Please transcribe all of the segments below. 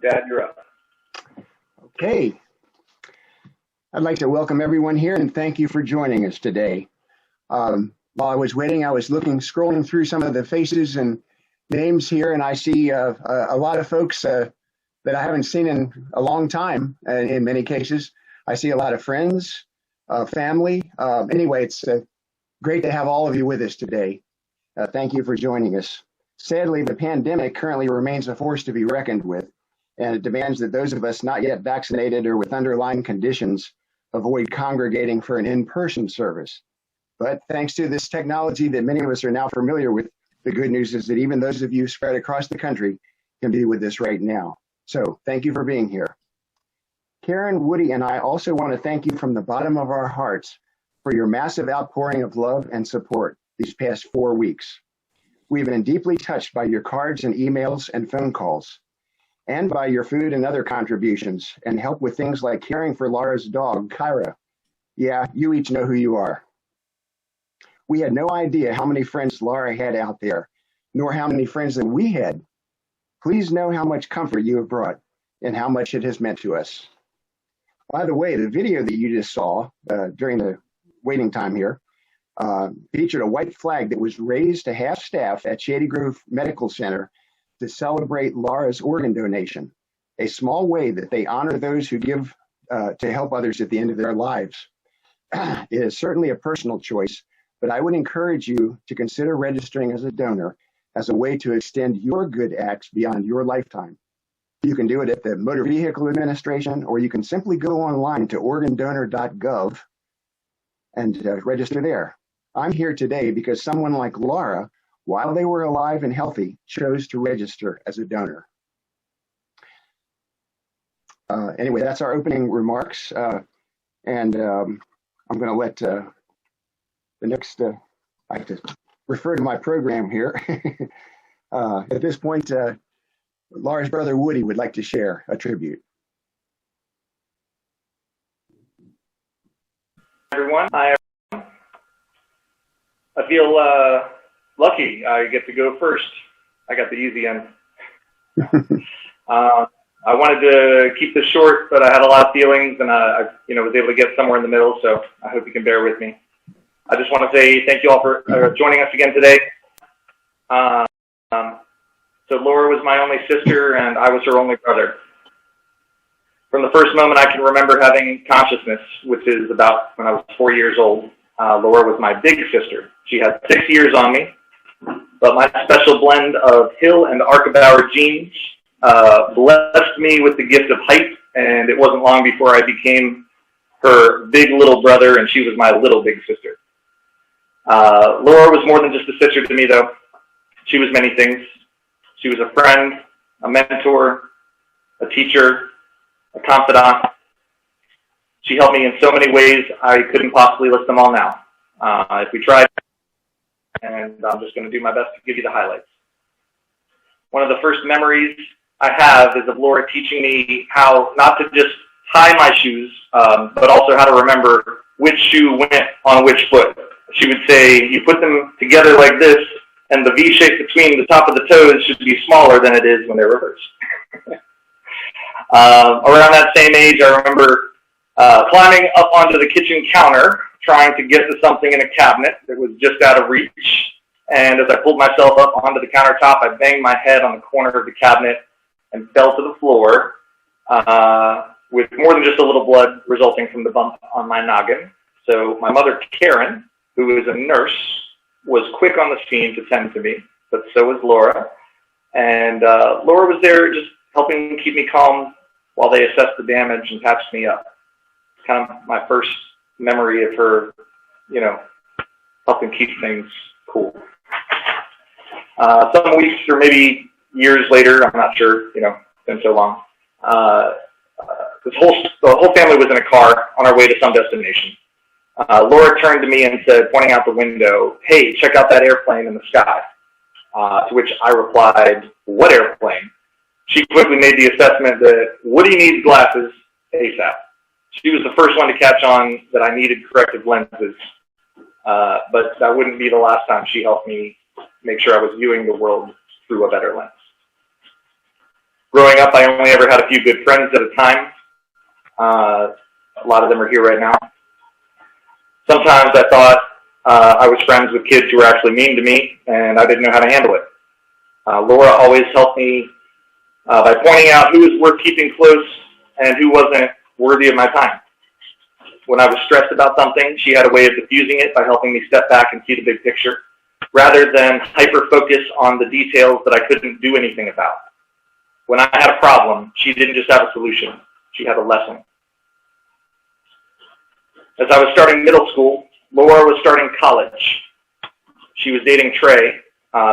Dad, you're up. Okay. I'd like to welcome everyone here and thank you for joining us today. While I was waiting, I was scrolling through some of the faces and names here, and I see a lot of folks that I haven't seen in a long time, in many cases. I see a lot of friends, family. Anyway, it's great to have all of you with us today. Thank you for joining us. Sadly, the pandemic currently remains a force to be reckoned with, and it demands that those of us not yet vaccinated or with underlying conditions avoid congregating for an in-person service. But thanks to this technology that many of us are now familiar with, the good news is that even those of you spread across the country can be with us right now. So thank you for being here. Karen, Woody, and I also want to thank you from the bottom of our hearts for your massive outpouring of love and support these past 4 weeks. We've been deeply touched by your cards and emails and phone calls, and by your food and other contributions, and help with things like caring for Laura's dog, Kyra. Yeah, you each know who you are. We had no idea how many friends Laura had out there, nor how many friends that we had. Please know how much comfort you have brought and how much it has meant to us. By the way, the video that you just saw during the waiting time here featured a white flag that was raised to half staff at Shady Grove Medical Center to celebrate Laura's organ donation, a small way that they honor those who give to help others at the end of their lives. It is certainly a personal choice, but I would encourage you to consider registering as a donor as a way to extend your good acts beyond your lifetime. You can do it at the Motor Vehicle Administration, or you can simply go online to organdonor.gov and register there. I'm here today because someone like Laura, while they were alive and healthy, chose to register as a donor. Anyway, that's our opening remarks. And I'm going to let the next, I have to refer to my program here. At this point, Laura's brother Woody would like to share a tribute. Everyone, hi. I feel lucky I get to go first. I got the easy end. I wanted to keep this short, but I had a lot of feelings, and I was able to get somewhere in the middle, so I hope you can bear with me. I just want to say thank you all for joining us again today. So Laura was my only sister, and I was her only brother. From the first moment I can remember having consciousness, which is about when I was 4 years old, Laura was my big sister. She had 6 years on me, but my special blend of Hill and Arkebauer genes blessed me with the gift of height, and it wasn't long before I became her big little brother, and she was my little big sister. Laura was more than just a sister to me, though. She was many things. She was a friend, a mentor, a teacher, a confidant. She helped me in so many ways I couldn't possibly list them all now. If we tried, and I'm just going to do my best to give you the highlights. One of the first memories I have is of Laura teaching me how not to just tie my shoes, but also how to remember which shoe went on which foot. She would say, you put them together like this, and the V shape between the top of the toes should be smaller than it is when they're reversed. Around that same age, I remember climbing up onto the kitchen counter, trying to get to something in a cabinet that was just out of reach. And as I pulled myself up onto the countertop, I banged my head on the corner of the cabinet and fell to the floor with more than just a little blood resulting from the bump on my noggin. So my mother, Karen, who is a nurse, was quick on the scene to tend to me, but so was Laura. And Laura was there just helping keep me calm while they assessed the damage and patched me up. It's kind of my first memory of her, helping keep things cool. Some weeks or maybe years later, I'm not sure, it's been so long. The whole family was in a car on our way to some destination. Laura turned to me and said, pointing out the window, "Hey, check out that airplane in the sky." To which I replied, "What airplane?" She quickly made the assessment that Woody needs glasses ASAP. She was the first one to catch on that I needed corrective lenses, but that wouldn't be the last time she helped me make sure I was viewing the world through a better lens. Growing up, I only ever had a few good friends at a time. A lot of them are here right now. Sometimes I thought I was friends with kids who were actually mean to me, and I didn't know how to handle it. Laura always helped me by pointing out who was worth keeping close and who wasn't worthy of my time. When I was stressed about something, she had a way of diffusing it by helping me step back and see the big picture, rather than hyper-focus on the details that I couldn't do anything about. When I had a problem, she didn't just have a solution, she had a lesson. As I was starting middle school, Laura was starting college. She was dating Trey,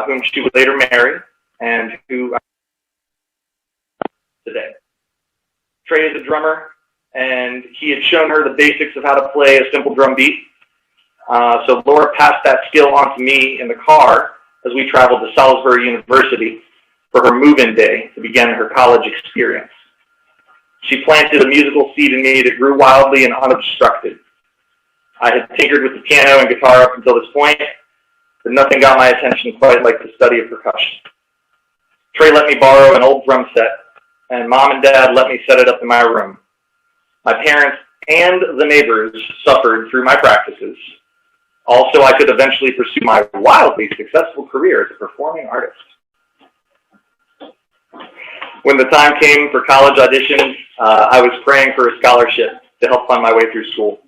whom she would later marry, and who today. Trey is a drummer, and he had shown her the basics of how to play a simple drum beat. So Laura passed that skill on to me in the car as we traveled to Salisbury University for her move-in day to begin her college experience. She planted a musical seed in me that grew wildly and unobstructed. I had tinkered with the piano and guitar up until this point, but nothing got my attention quite like the study of percussion. Trey let me borrow an old drum set, and Mom and Dad let me set it up in my room. My parents and the neighbors suffered through my practices. Also, I could eventually pursue my wildly successful career as a performing artist. When the time came for college auditions, I was praying for a scholarship to help fund my way through school.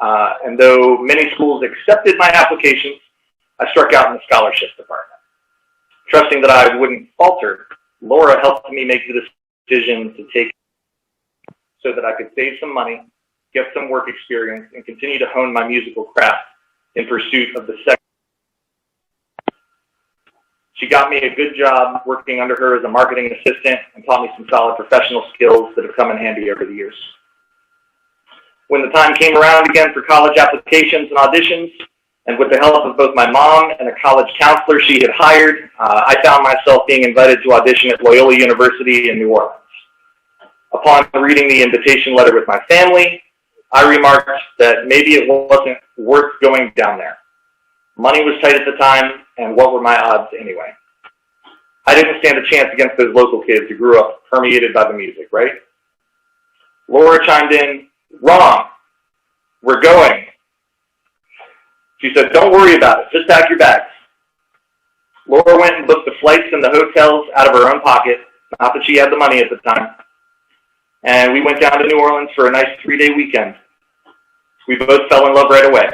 And though many schools accepted my applications, I struck out in the scholarship department. Trusting that I wouldn't falter, Laura helped me make the decision to take so that I could save some money, get some work experience, and continue to hone my musical craft in pursuit of the second. She got me a good job working under her as a marketing assistant and taught me some solid professional skills that have come in handy over the years. When the time came around again for college applications and auditions, and with the help of both my mom and a college counselor she had hired, I found myself being invited to audition at Loyola University in New Orleans. Upon reading the invitation letter with my family, I remarked that maybe it wasn't worth going down there. Money was tight at the time, and what were my odds anyway? I didn't stand a chance against those local kids who grew up permeated by the music, right? Laura chimed in, "Wrong. We're going." She said, "Don't worry about it. Just pack your bags." Laura went and booked the flights and the hotels out of her own pocket, not that she had the money at the time. And we went down to New Orleans for a nice 3-day weekend. We both fell in love right away.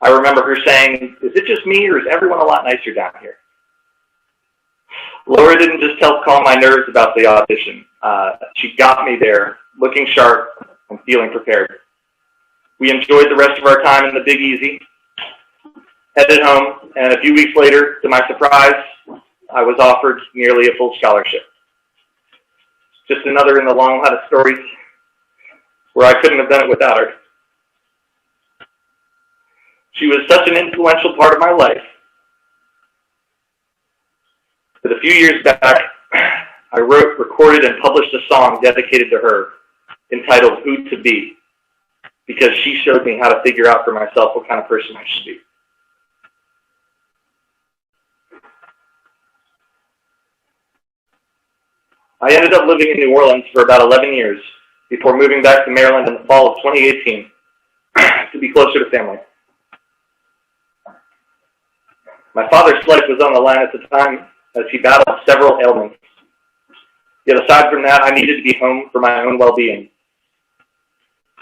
I remember her saying, "Is it just me or is everyone a lot nicer down here?" Laura didn't just help calm my nerves about the audition. She got me there, looking sharp and feeling prepared. We enjoyed the rest of our time in the Big Easy, headed home, and a few weeks later, to my surprise, I was offered nearly a full scholarship. Just another in the long line of stories where I couldn't have done it without her. She was such an influential part of my life that a few years back, I wrote, recorded, and published a song dedicated to her entitled "Who to Be," because she showed me how to figure out for myself what kind of person I should be. I ended up living in New Orleans for about 11 years before moving back to Maryland in the fall of 2018 to be closer to family. My father's life was on the line at the time as he battled several ailments. Yet aside from that, I needed to be home for my own well-being.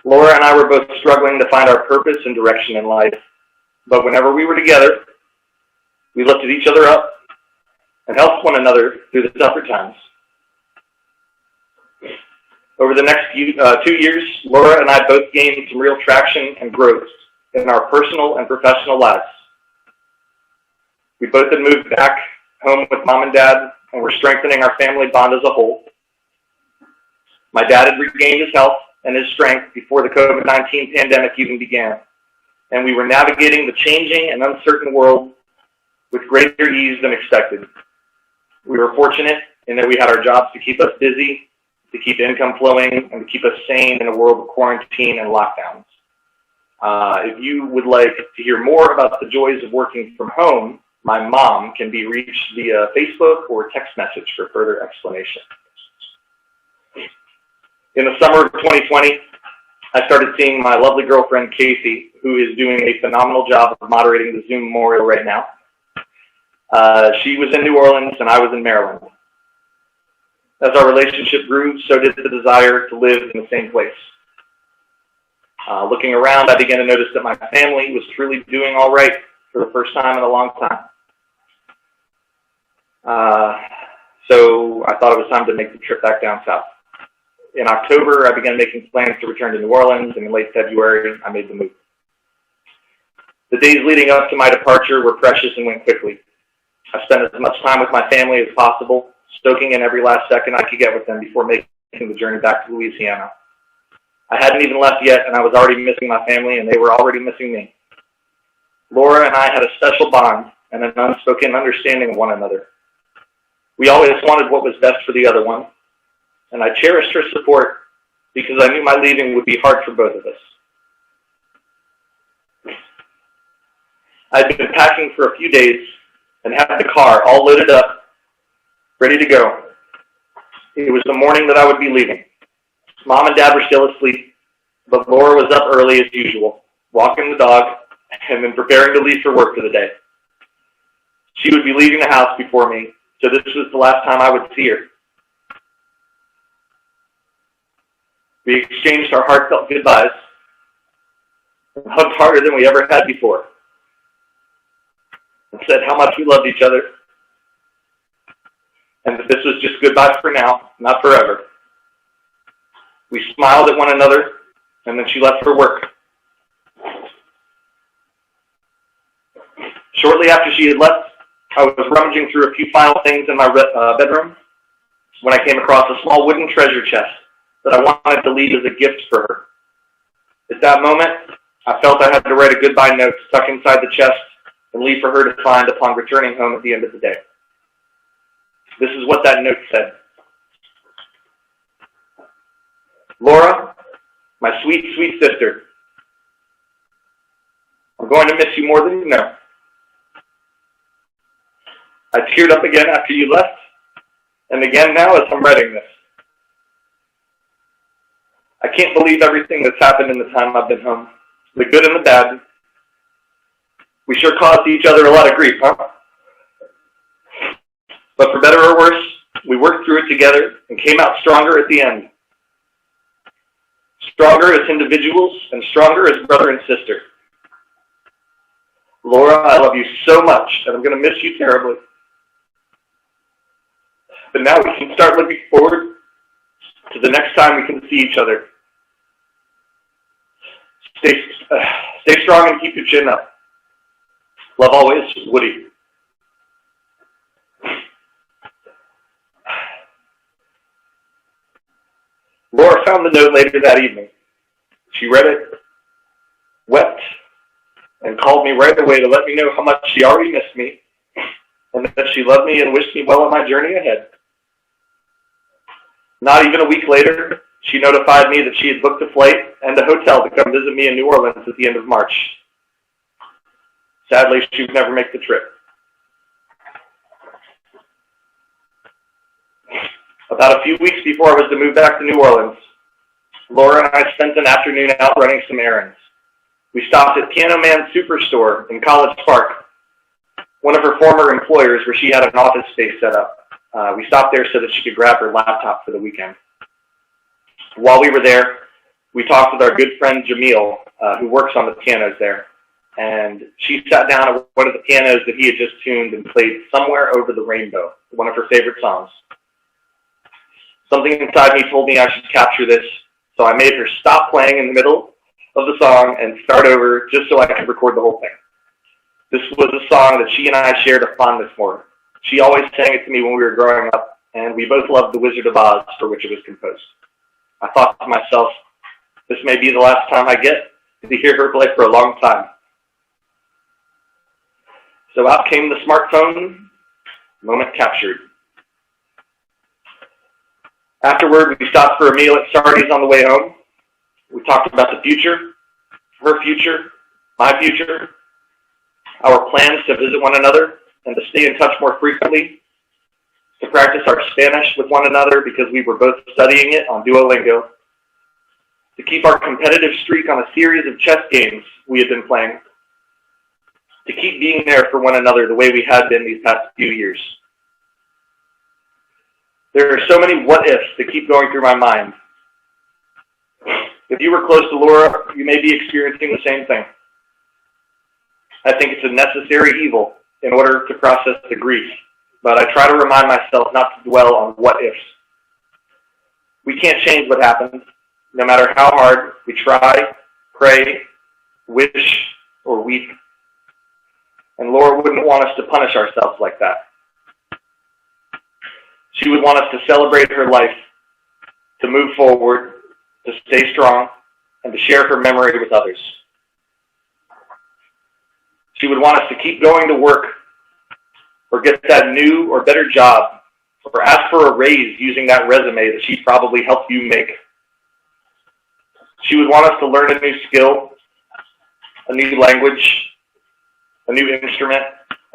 Laura and I were both struggling to find our purpose and direction in life, but whenever we were together, we lifted each other up and helped one another through the tougher times. Over the next 2 years, Laura and I both gained some real traction and growth in our personal and professional lives. We both had moved back home with Mom and Dad and were strengthening our family bond as a whole. My dad had regained his health and his strength before the COVID-19 pandemic even began, and we were navigating the changing and uncertain world with greater ease than expected. We were fortunate in that we had our jobs to keep us busy, to keep income flowing, and to keep us sane in a world of quarantine and lockdowns. If you would like to hear more about the joys of working from home, my mom can be reached via Facebook or text message for further explanation. In the summer of 2020, I started seeing my lovely girlfriend, Casey, who is doing a phenomenal job of moderating the Zoom Memorial right now. She was in New Orleans and I was in Maryland. As our relationship grew, so did the desire to live in the same place. Looking around, I began to notice that my family was truly doing all right for the first time in a long time. So I thought it was time to make the trip back down south. In October, I began making plans to return to New Orleans, and in late February, I made the move. The days leading up to my departure were precious and went quickly. I spent as much time with my family as possible, soaking in every last second I could get with them before making the journey back to Louisiana. I hadn't even left yet, and I was already missing my family, and they were already missing me. Laura and I had a special bond and an unspoken understanding of one another. We always wanted what was best for the other one, and I cherished her support because I knew my leaving would be hard for both of us. I'd been packing for a few days and had the car all loaded up, ready to go. It was the morning that I would be leaving. Mom and Dad were still asleep, but Laura was up early as usual, walking the dog and then preparing to leave for work for the day. She would be leaving the house before me, so this was the last time I would see her. We exchanged our heartfelt goodbyes and hugged harder than we ever had before and said how much we loved each other and that this was just goodbye for now, not forever. We smiled at one another, and then she left for work. Shortly after she had left, I was rummaging through a few final things in my bedroom when I came across a small wooden treasure chest that I wanted to leave as a gift for her. At that moment, I felt I had to write a goodbye note to tuck inside the chest and leave for her to find upon returning home at the end of the day. This is what that note said. Laura, my sweet, sweet sister, I'm going to miss you more than you know. I teared up again after you left, and again now as I'm writing this. I can't believe everything that's happened in the time I've been home, the good and the bad. We sure caused each other a lot of grief, huh? But for better or worse, we worked through it together and came out stronger at the end. Stronger as individuals and stronger as brother and sister. Laura, I love you so much, and I'm going to miss you terribly. But now we can start looking forward to the next time we can see each other. Stay strong and keep your chin up. Love always, Woody. Laura found the note later that evening. She read it, wept, and called me right away to let me know how much she already missed me and that she loved me and wished me well on my journey ahead. Not even a week later, she notified me that she had booked a flight and a hotel to come visit me in New Orleans at the end of March. Sadly, she would never make the trip. About a few weeks before I was to move back to New Orleans, Laura and I spent an afternoon out running some errands. We stopped at Piano Man Superstore in College Park, one of her former employers where she had an office space set up. We stopped there so that she could grab her laptop for the weekend. While we were there, we talked with our good friend Jamil, who works on the pianos there. And she sat down at one of the pianos that he had just tuned and played Somewhere Over the Rainbow, one of her favorite songs. Something inside me told me I should capture this, so I made her stop playing in the middle of the song and start over just so I could record the whole thing. This was a song that she and I shared a fondness for. She always sang it to me when we were growing up, and we both loved The Wizard of Oz, for which it was composed. I thought to myself, this may be the last time I get to hear her play for a long time. So out came the smartphone, moment captured. Afterward, we stopped for a meal at Sardi's on the way home. We talked about the future, her future, my future, our plans to visit one another and to stay in touch more frequently, to practice our Spanish with one another because we were both studying it on Duolingo, to keep our competitive streak on a series of chess games we had been playing, to keep being there for one another the way we had been these past few years. There are so many what-ifs that keep going through my mind. If you were close to Laura, you may be experiencing the same thing. I think it's a necessary evil in order to process the grief, but I try to remind myself not to dwell on what-ifs. We can't change what happened, no matter how hard we try, pray, wish, or weep. And Laura wouldn't want us to punish ourselves like that. She would want us to celebrate her life, to move forward, to stay strong, and to share her memory with others. She would want us to keep going to work, or get that new or better job, or ask for a raise using that resume that she probably helped you make. She would want us to learn a new skill, a new language, a new instrument,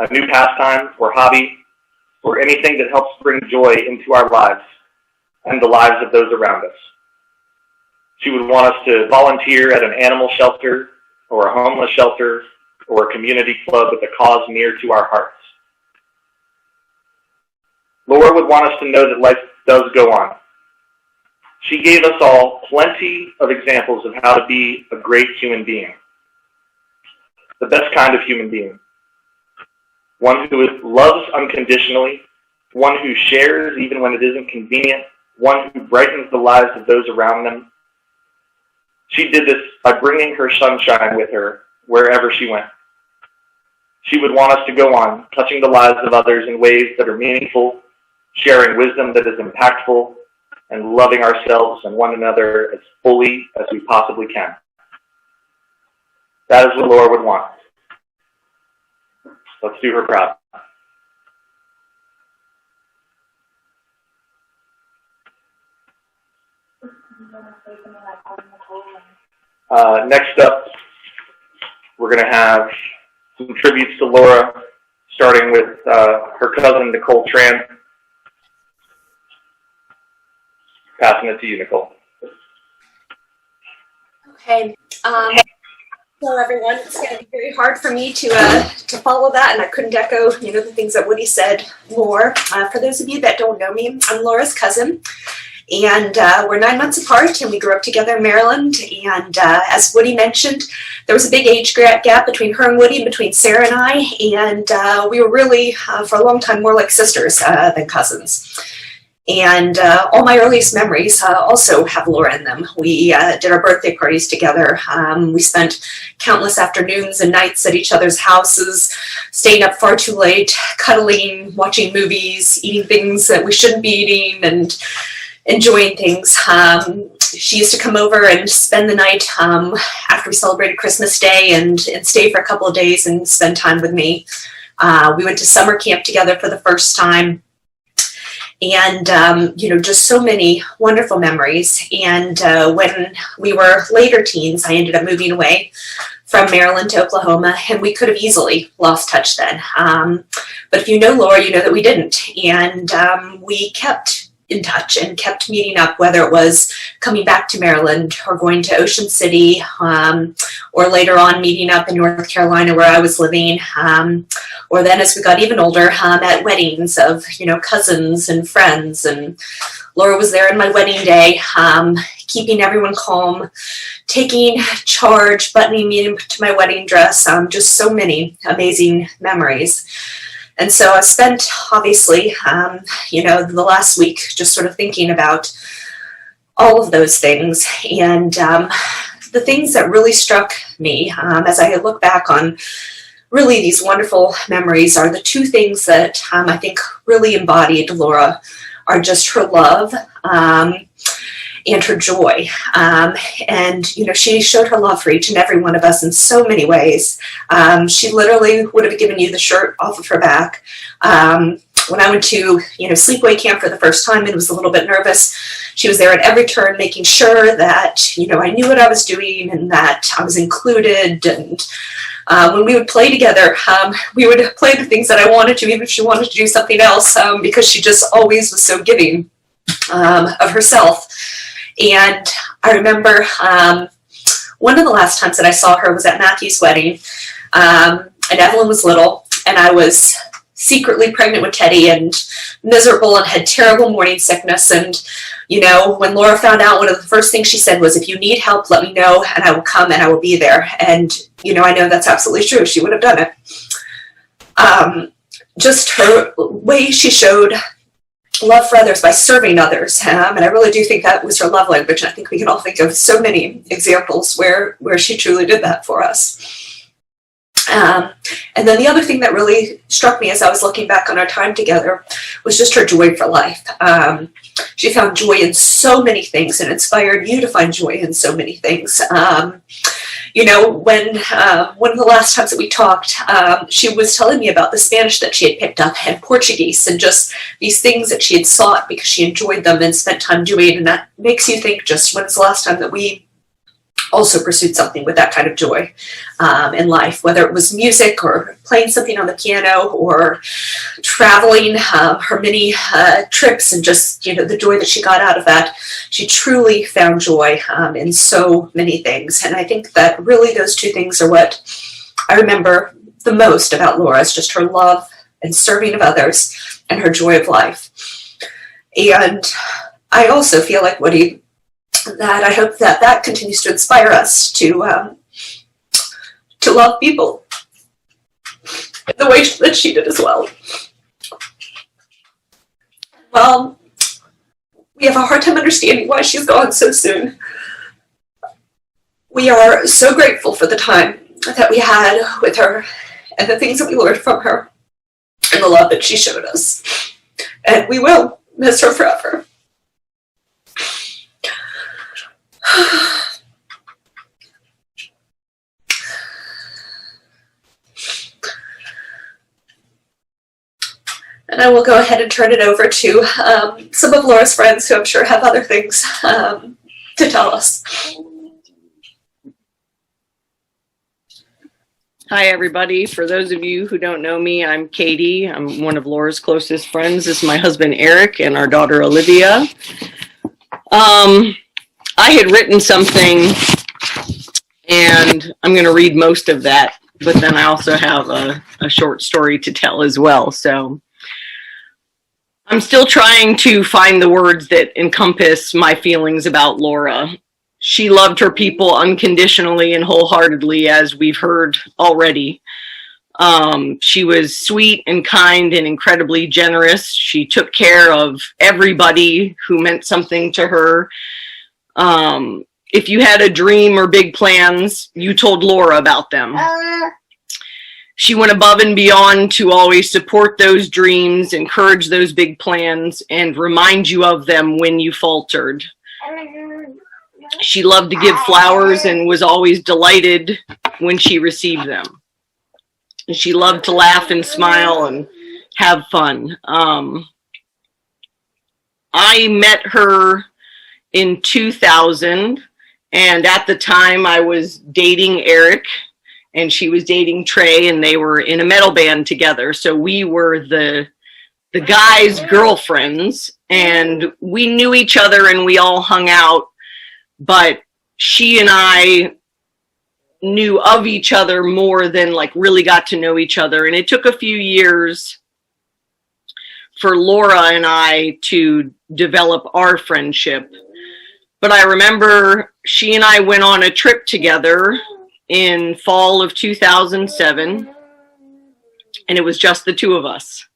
a new pastime or hobby, or anything that helps bring joy into our lives and the lives of those around us. She would want us to volunteer at an animal shelter or a homeless shelter or a community club with a cause near to our hearts. Laura would want us to know that life does go on. She gave us all plenty of examples of how to be a great human being. The best kind of human being. One who loves unconditionally, one who shares even when it isn't convenient, one who brightens the lives of those around them. She did this by bringing her sunshine with her wherever she went. She would want us to go on, touching the lives of others in ways that are meaningful, sharing wisdom that is impactful, and loving ourselves and one another as fully as we possibly can. That is what Laura would want. Let's do her proud. Next up, we're going to have some tributes to Laura, starting with her cousin, Nicole Tran. Passing it to you, Nicole. Okay. Hello, everyone. It's going to be very hard for me to follow that, and I couldn't echo, the things that Woody said more. For those of you that don't know me, I'm Laura's cousin, and we're 9 months apart, and we grew up together in Maryland. And as Woody mentioned, there was a big age gap between her and Woody, and between Sarah and I, and we were really, for a long time, more like sisters than cousins. And all my earliest memories also have Laura in them. We did our birthday parties together. We spent countless afternoons and nights at each other's houses, staying up far too late, cuddling, watching movies, eating things that we shouldn't be eating, and enjoying things. She used to come over and spend the night after we celebrated Christmas Day and stay for a couple of days and spend time with me. We went to summer camp together for the first time. And, just so many wonderful memories. And when we were later teens, I ended up moving away from Maryland to Oklahoma, and we could have easily lost touch then. But if you know Laura, you know that we didn't. And we kept in touch and kept meeting up, whether it was coming back to Maryland or going to Ocean City, or later on meeting up in North Carolina where I was living, or then as we got even older, at weddings of, cousins and friends. And Laura was there on my wedding day, keeping everyone calm, taking charge, buttoning me into my wedding dress, just so many amazing memories. And so I spent, obviously, the last week just sort of thinking about all of those things. And the things that really struck me as I look back on really these wonderful memories are the two things that I think really embodied Laura are just her love and her joy. And she showed her love for each and every one of us in so many ways. She literally would have given you the shirt off of her back. When I went to, sleepaway camp for the first time and was a little bit nervous, she was there at every turn making sure that, I knew what I was doing and that I was included. And when we would play together, we would play the things that I wanted to, even if she wanted to do something else, because she just always was so giving of herself. And I remember one of the last times that I saw her was at Matthew's wedding, and Evelyn was little, and I was secretly pregnant with Teddy and miserable and had terrible morning sickness. And, you know, when Laura found out, one of the first things she said was, if you need help, let me know and I will come and I will be there. And, you know, I know that's absolutely true. She would have done it. Just her way she showed love for others by serving others. And I really do think that was her love language. And I think we can all think of so many examples where she truly did that for us. And then the other thing that really struck me as I was looking back on our time together was just her joy for life. She found joy in so many things and inspired you to find joy in so many things. You know, when one of the last times that we talked, she was telling me about the Spanish that she had picked up and Portuguese and just these things that she had sought because she enjoyed them and spent time doing. And that makes you think, just when's the last time that we also pursued something with that kind of joy in life, whether it was music or playing something on the piano or traveling, her many trips, and just, you know, the joy that she got out of that. She truly found joy in so many things. And I think that really those two things are what I remember the most about Laura, is just her love and serving of others and her joy of life. And I also feel like that I hope that continues to inspire us to love people the way that she did as well. Well, we have a hard time understanding why she's gone so soon. We are so grateful for the time that we had with her and the things that we learned from her and the love that she showed us. And we will miss her forever. And I will go ahead and turn it over to some of Laura's friends who I'm sure have other things to tell us. Hi, everybody. For those of you who don't know me, I'm Katie. I'm one of Laura's closest friends. This is my husband, Eric, and our daughter, Olivia. I had written something, and I'm going to read most of that, but then I also have a short story to tell as well. So I'm still trying to find the words that encompass my feelings about Laura. She loved her people unconditionally and wholeheartedly, as we've heard already. She was sweet and kind and incredibly generous. She took care of everybody who meant something to her. If you had a dream or big plans, you told Laura about them. She went above and beyond to always support those dreams, encourage those big plans, and remind you of them when you faltered. She loved to give flowers and was always delighted when she received them. She loved to laugh and smile and have fun. I met her in 2000, and at the time I was dating Eric and she was dating Trey, and they were in a metal band together. So we were the guys' girlfriends, and we knew each other and we all hung out, but she and I knew of each other more than like really got to know each other. And it took a few years for Laura and I to develop our friendship. But I remember she and I went on a trip together in fall of 2007, and it was just the two of us.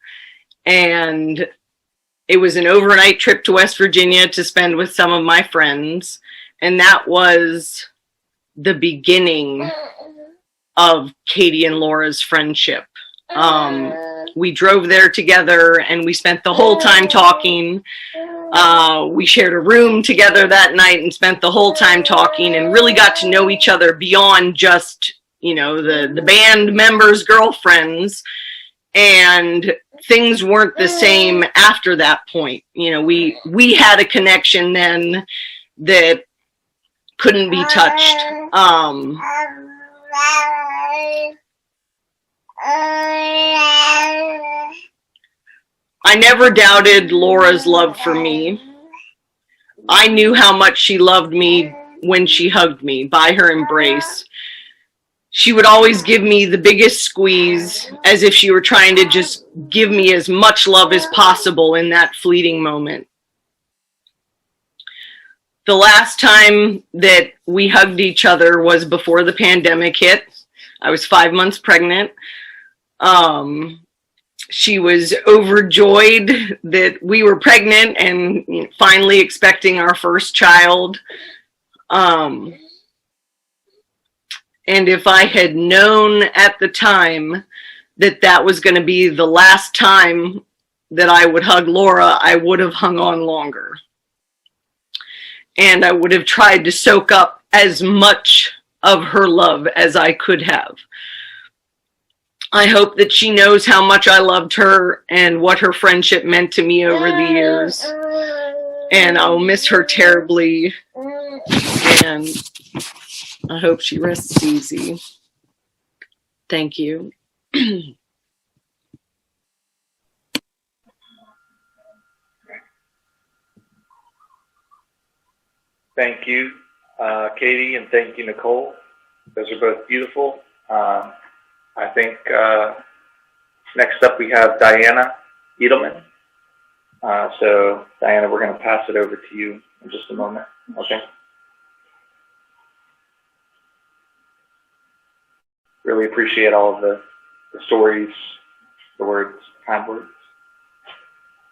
And it was an overnight trip to West Virginia to spend with some of my friends. And that was the beginning of Katie and Laura's friendship. We drove there together and we spent the whole time talking. We shared a room together that night and spent the whole time talking and really got to know each other beyond just, you know, the band members' girlfriends. And things weren't the same after that point. You know, we had a connection then that couldn't be touched. I never doubted Laura's love for me. I knew how much she loved me when she hugged me by her embrace. She would always give me the biggest squeeze, as if she were trying to just give me as much love as possible in that fleeting moment. The last time that we hugged each other was before the pandemic hit. I was 5 months pregnant. She was overjoyed that we were pregnant and finally expecting our first child. And if I had known at the time that that was going to be the last time that I would hug Laura, I would have hung on longer. And I would have tried to soak up as much of her love as I could have. I hope that she knows how much I loved her and what her friendship meant to me over the years. And I'll miss her terribly. And I hope she rests easy. Thank you. Thank you, Katie, and thank you, Nicole. Those are both beautiful. I think next up we have Diana Edelman. So, Diana, we're going to pass it over to you in just a moment. Okay. Really appreciate all of the stories, the words, kind words.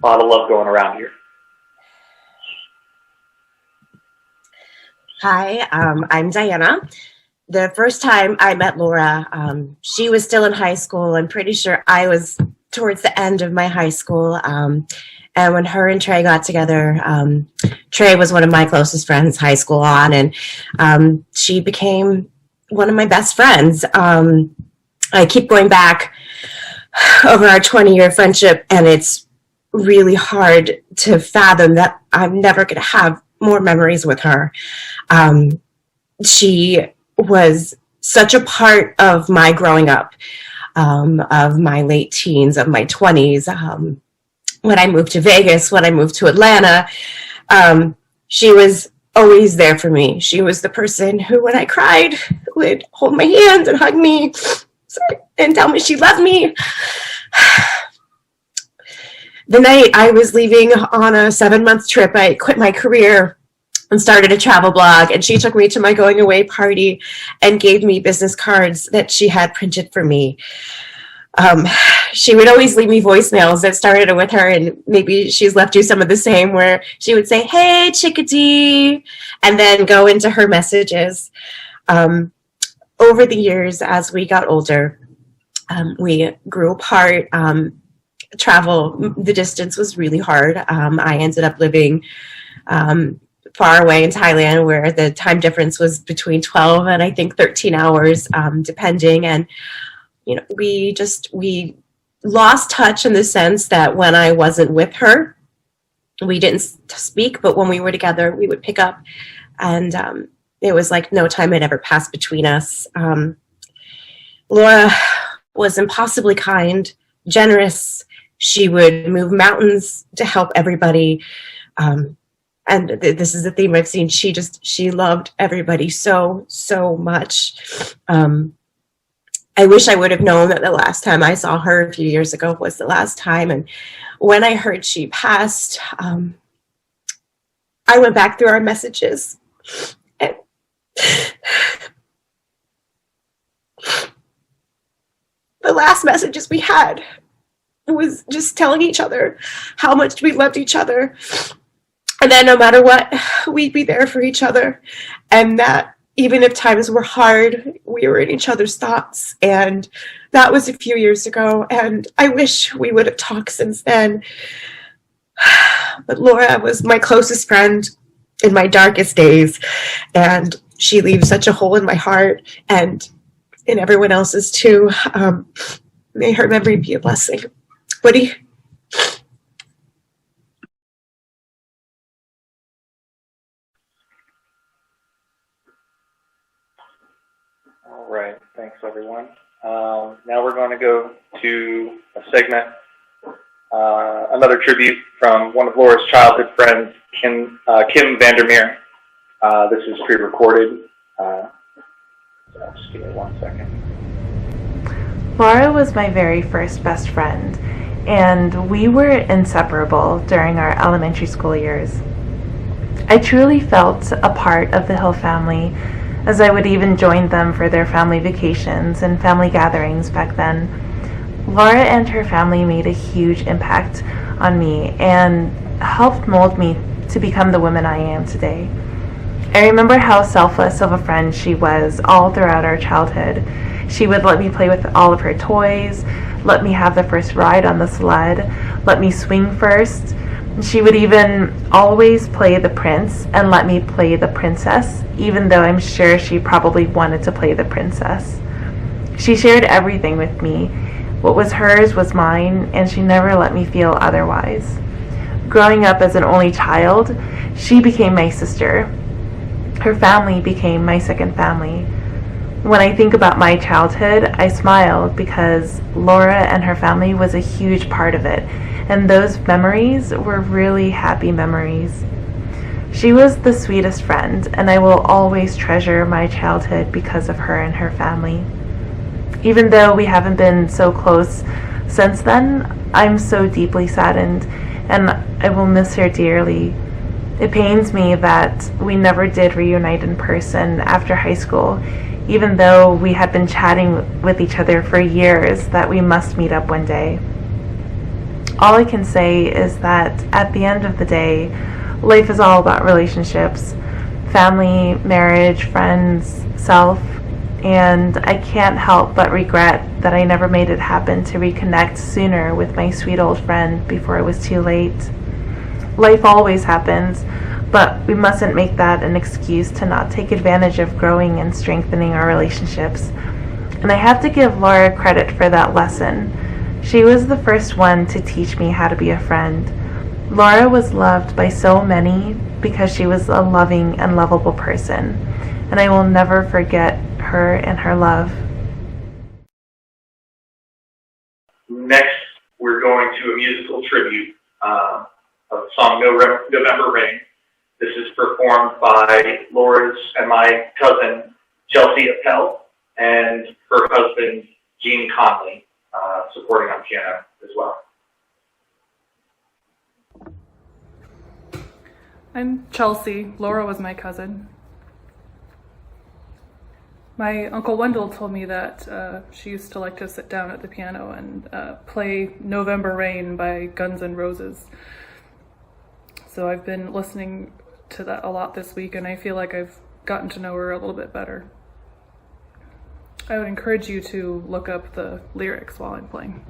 A lot of love going around here. Hi, I'm Diana. The first time I met Laura, she was still in high school. I'm pretty sure I was towards the end of my high school. And when her and Trey got together, Trey was one of my closest friends high school on, and she became one of my best friends. I keep going back over our 20-year friendship, and it's really hard to fathom that I'm never going to have more memories with her. She was such a part of my growing up, of my late teens, of my 20s. When I moved to Vegas, when I moved to Atlanta, she was always there for me. She was the person who, when I cried, would hold my hand and hug me and tell me she loved me. The night I was leaving on a 7-month trip, I quit my career and started a travel blog, and she took me to my going away party and gave me business cards that she had printed for me. She would always leave me voicemails that started with her, and maybe she's left you some of the same, where she would say, "Hey, chickadee," and then go into her messages. Over the years, as we got older, we grew apart. Travel, the distance was really hard. I ended up living far away in Thailand, where the time difference was between 12 and I think 13 hours, depending. And, you know, we lost touch in the sense that when I wasn't with her, we didn't speak, but when we were together, we would pick up. And it was like no time had ever passed between us. Laura was impossibly kind, generous. She would move mountains to help everybody. And this is the theme I've seen. She loved everybody so, so much. I wish I would have known that the last time I saw her a few years ago was the last time. And when I heard she passed, I went back through our messages. And the last messages we had was just telling each other how much we loved each other. And that no matter what, we'd be there for each other. And that even if times were hard, we were in each other's thoughts. And that was a few years ago. And I wish we would have talked since then. But Laura was my closest friend in my darkest days. And she leaves such a hole in my heart and in everyone else's too. May her memory be a blessing. Woody? All right, thanks everyone. Now we're going to go to a segment another tribute from one of Laura's childhood friends, Kim Vandermeer. This is pre-recorded. Just give me 1 second. Laura was my very first best friend, and we were inseparable during our elementary school years. I truly felt a part of the Hill family, as I would even join them for their family vacations and family gatherings back then. Laura and her family made a huge impact on me and helped mold me to become the woman I am today. I remember how selfless of a friend she was all throughout our childhood. She would let me play with all of her toys, let me have the first ride on the sled, let me swing first. She would even always play the prince and let me play the princess, even though I'm sure she probably wanted to play the princess. She shared everything with me. What was hers was mine, and she never let me feel otherwise. Growing up as an only child, she became my sister. Her family became my second family. When I think about my childhood, I smile because Laura and her family was a huge part of it, and those memories were really happy memories. She was the sweetest friend, and I will always treasure my childhood because of her and her family. Even though we haven't been so close since then, I'm so deeply saddened, and I will miss her dearly. It pains me that we never did reunite in person after high school, even though we had been chatting with each other for years that we must meet up one day. All I can say is that at the end of the day, life is all about relationships, family, marriage, friends, self, and I can't help but regret that I never made it happen to reconnect sooner with my sweet old friend before it was too late. Life always happens, but we mustn't make that an excuse to not take advantage of growing and strengthening our relationships. And I have to give Laura credit for that lesson. She was the first one to teach me how to be a friend. Laura was loved by so many because she was a loving and lovable person, and I will never forget her and her love. Next, we're going to a musical tribute of the song November Rain. This is performed by Laura's and my cousin, Chelsea Appel, and her husband, Gene Conley, supporting on piano as well. I'm Chelsea. Laura was my cousin. My Uncle Wendell told me that she used to like to sit down at the piano and play November Rain by Guns N' Roses. So I've been listening to that a lot this week, and I feel like I've gotten to know her a little bit better. I would encourage you to look up the lyrics while I'm playing.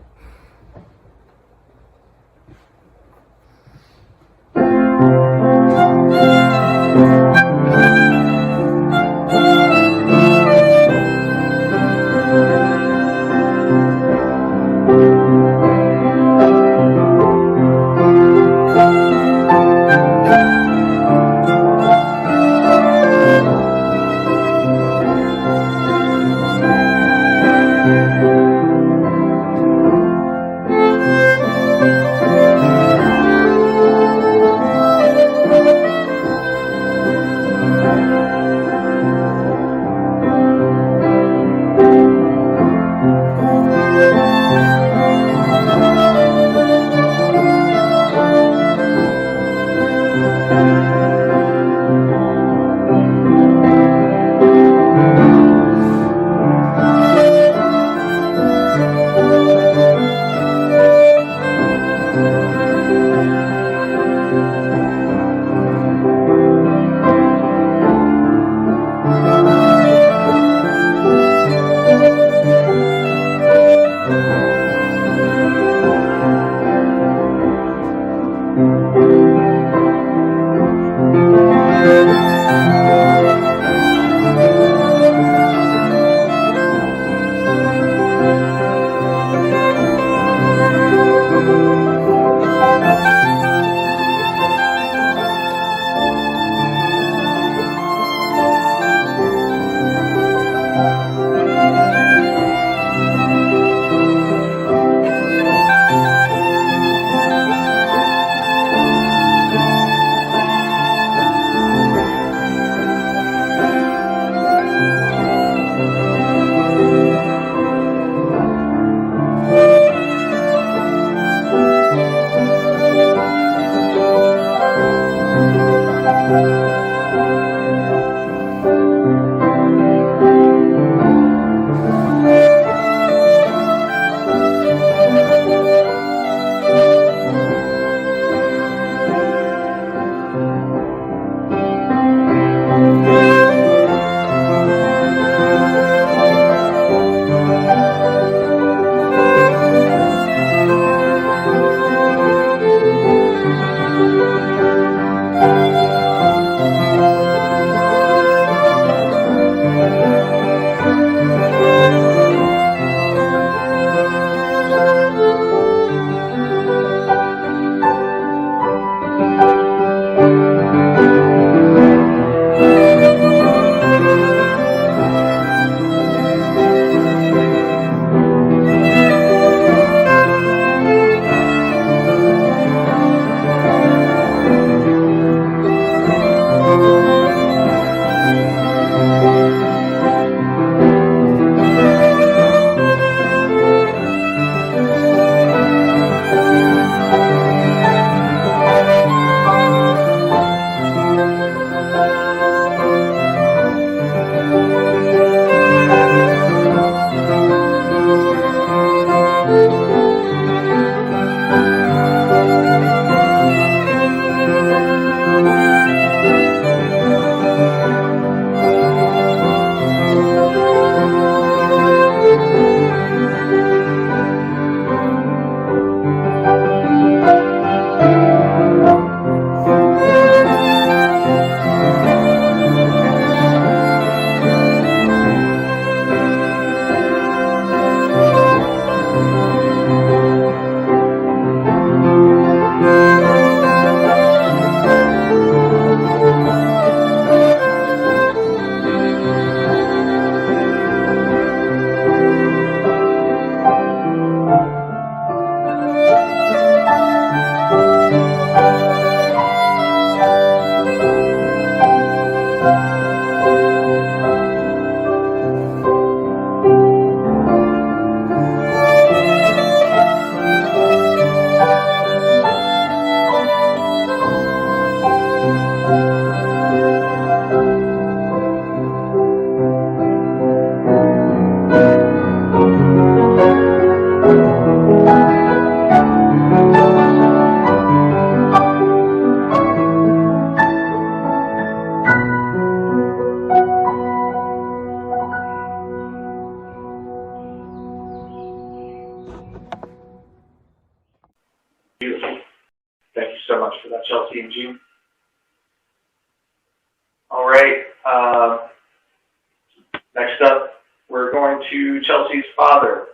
to Chelsea's father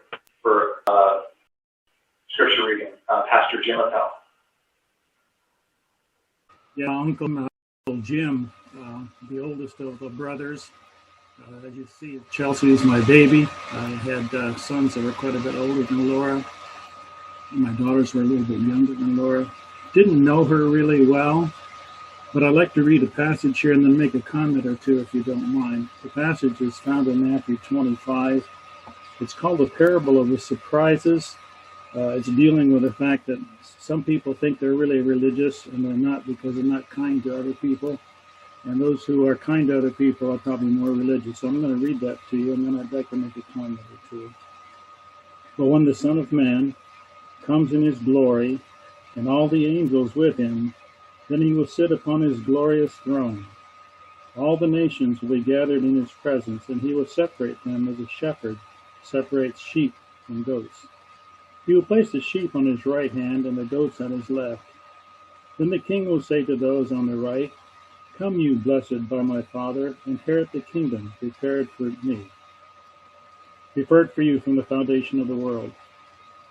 for scripture reading, Pastor Jim Appel. Yeah, Uncle Jim, the oldest of the brothers. As you see, Chelsea is my baby. I had sons that were quite a bit older than Laura. My daughters were a little bit younger than Laura. Didn't know her really well, but I'd like to read a passage here and then make a comment or two if you don't mind. The passage is found in Matthew 25. It's called the Parable of the Surprises. It's dealing with the fact that some people think they're really religious and they're not because they're not kind to other people. And those who are kind to other people are probably more religious. So I'm going to read that to you, and then I'd like to make a comment or two. But when the Son of Man comes in his glory, and all the angels with him, then he will sit upon his glorious throne. All the nations will be gathered in his presence, and he will separate them as a shepherd separates sheep from goats. He will place the sheep on his right hand and the goats on his left. Then the king will say to those on the right, "Come, you blessed by my Father, inherit the kingdom prepared for me, prepared for you from the foundation of the world.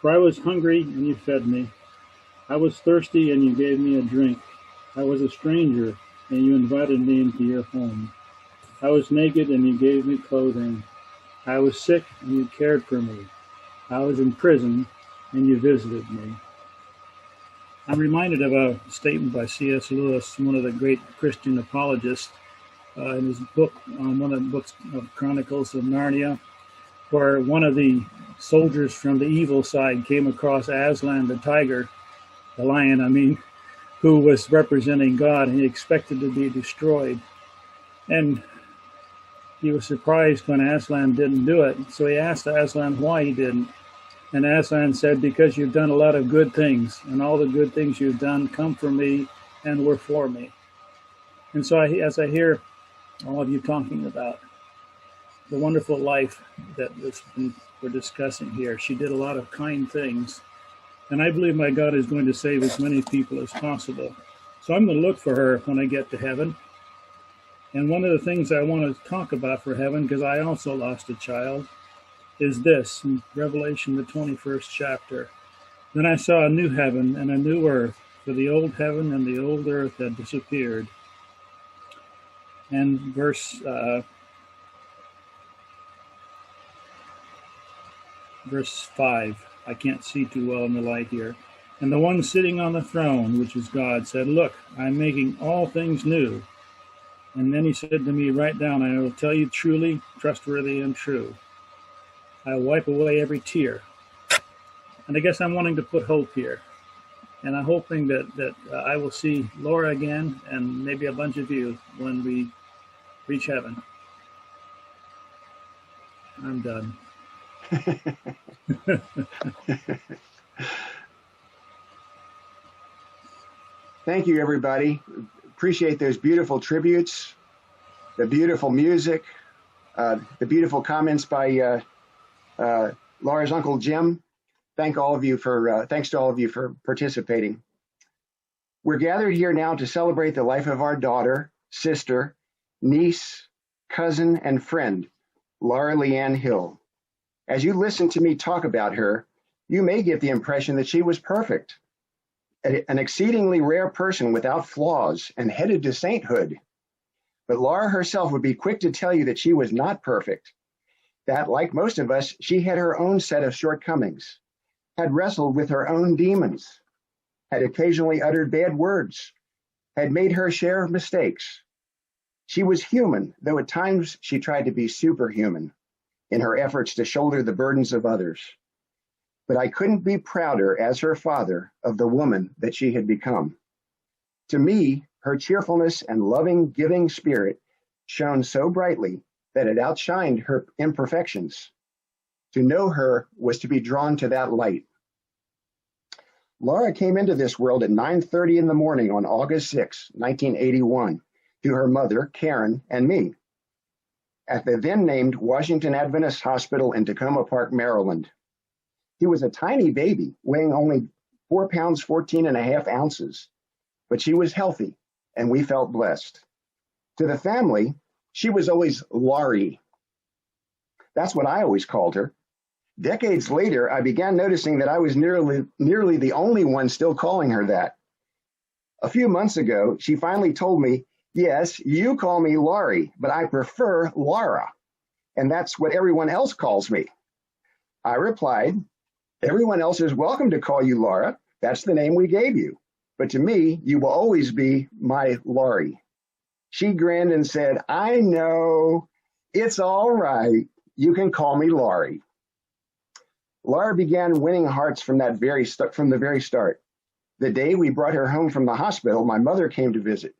For I was hungry, and you fed me. I was thirsty, and you gave me a drink. I was a stranger, and you invited me into your home. I was naked, and you gave me clothing. I was sick, and you cared for me. I was in prison, and you visited me." I'm reminded of a statement by C.S. Lewis, one of the great Christian apologists, in his book, one of the books of Chronicles of Narnia, where one of the soldiers from the evil side came across Aslan the tiger, the lion, who was representing God, and he expected to be destroyed. And he was surprised when Aslan didn't do it. So he asked Aslan why he didn't. And Aslan said, "Because you've done a lot of good things, and all the good things you've done come from me and were for me." And so as I hear all of you talking about the wonderful life that we're discussing here, she did a lot of kind things. And I believe my God is going to save as many people as possible. So I'm going to look for her when I get to heaven. And one of the things I want to talk about for heaven, because I also lost a child, is this, in Revelation, the 21st chapter. "Then I saw a new heaven and a new earth, for the old heaven and the old earth had disappeared." And verse 5, I can't see too well in the light here. "And the one sitting on the throne, which is God, said, 'Look, I'm making all things new.' And then he said to me, 'Write down, I will tell you truly, trustworthy and true. I will wipe away every tear.'" And I guess I'm wanting to put hope here. And I'm hoping that I will see Laura again and maybe a bunch of you when we reach heaven. I'm done. Thank you, everybody. Appreciate those beautiful tributes, the beautiful music, the beautiful comments by Laura's Uncle Jim. Thanks to all of you for participating. We're gathered here now to celebrate the life of our daughter, sister, niece, cousin, and friend, Laura Lianne Hill. As you listen to me talk about her, you may get the impression that she was perfect, an exceedingly rare person without flaws and headed to sainthood. But Laura herself would be quick to tell you that she was not perfect, that, like most of us, she had her own set of shortcomings, had wrestled with her own demons, had occasionally uttered bad words, had made her share of mistakes. She was human, though at times she tried to be superhuman in her efforts to shoulder the burdens of others. But I couldn't be prouder as her father of the woman that she had become. To me, her cheerfulness and loving, giving spirit shone so brightly that it outshined her imperfections. To know her was to be drawn to that light. Laura came into this world at 9:30 in the morning on August 6, 1981, to her mother, Karen, and me, at the then named Washington Adventist Hospital in Tacoma Park, Maryland. He was a tiny baby, weighing only 4 pounds, 14 and a half ounces, but she was healthy, and we felt blessed. To the family, she was always Laurie. That's what I always called her. Decades later, I began noticing that I was nearly the only one still calling her that. A few months ago, she finally told me, yes, you call me Laurie, but I prefer Laura, and that's what everyone else calls me. I replied, everyone else is welcome to call you Laura. That's the name we gave you. But to me, you will always be my Laurie. She grinned and said, I know, it's all right. You can call me Laurie. Laura began winning hearts from the very start. The day we brought her home from the hospital, my mother came to visit.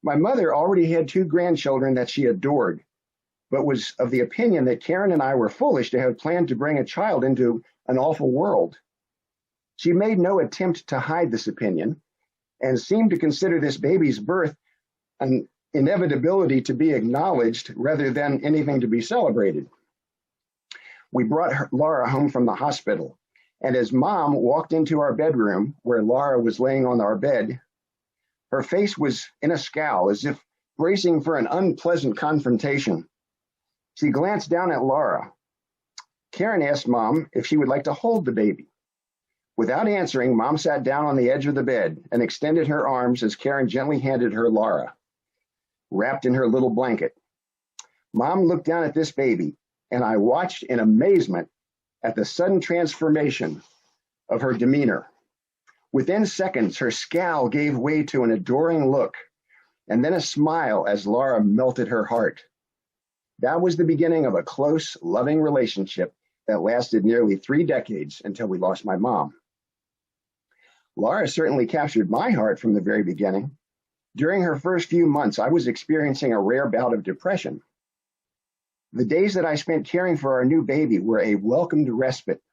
My mother already had 2 grandchildren that she adored, but was of the opinion that Karen and I were foolish to have planned to bring a child into an awful world. She made no attempt to hide this opinion and seemed to consider this baby's birth an inevitability to be acknowledged rather than anything to be celebrated. We brought Laura home from the hospital, and as Mom walked into our bedroom where Laura was laying on our bed, her face was in a scowl as if bracing for an unpleasant confrontation. She glanced down at Laura. Karen asked Mom if she would like to hold the baby. Without answering, Mom sat down on the edge of the bed and extended her arms as Karen gently handed her Laura, wrapped in her little blanket. Mom looked down at this baby, and I watched in amazement at the sudden transformation of her demeanor. Within seconds, her scowl gave way to an adoring look, and then a smile as Laura melted her heart. That was the beginning of a close, loving relationship that lasted nearly 3 decades until we lost my mom. Laura certainly captured my heart from the very beginning. During her first few months, I was experiencing a rare bout of depression. The days that I spent caring for our new baby were a welcomed respite.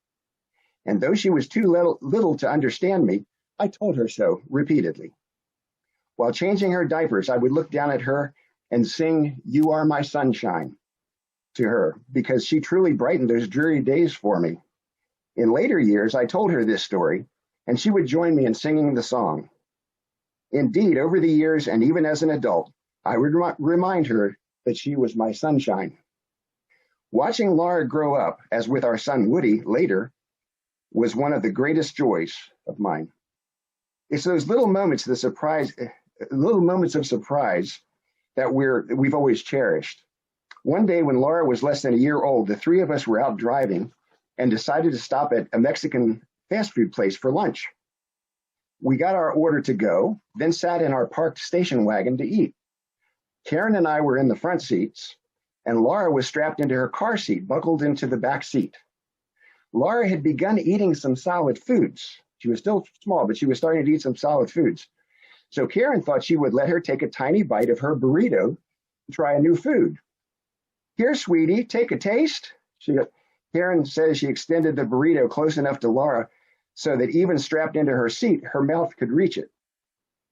And though she was too little to understand me, I told her so repeatedly. While changing her diapers, I would look down at her and sing, "You Are My Sunshine," to her, because she truly brightened those dreary days for me. In later years, I told her this story, and she would join me in singing the song. Indeed, over the years, and even as an adult, I would remind her that she was my sunshine. Watching Laura grow up, as with our son Woody later, was one of the greatest joys of mine. It's those little moments of surprise that we've always cherished. One day when Laura was less than a year old, the 3 of us were out driving and decided to stop at a Mexican fast food place for lunch. We got our order to go, then sat in our parked station wagon to eat. Karen and I were in the front seats, and Laura was strapped into her car seat, buckled into the back seat. Laura had begun eating some solid foods. She was still small, but she was starting to eat some solid foods. So Karen thought she would let her take a tiny bite of her burrito and try a new food. "Here, sweetie, take a taste." Karen says she extended the burrito close enough to Laura so that even strapped into her seat, her mouth could reach it.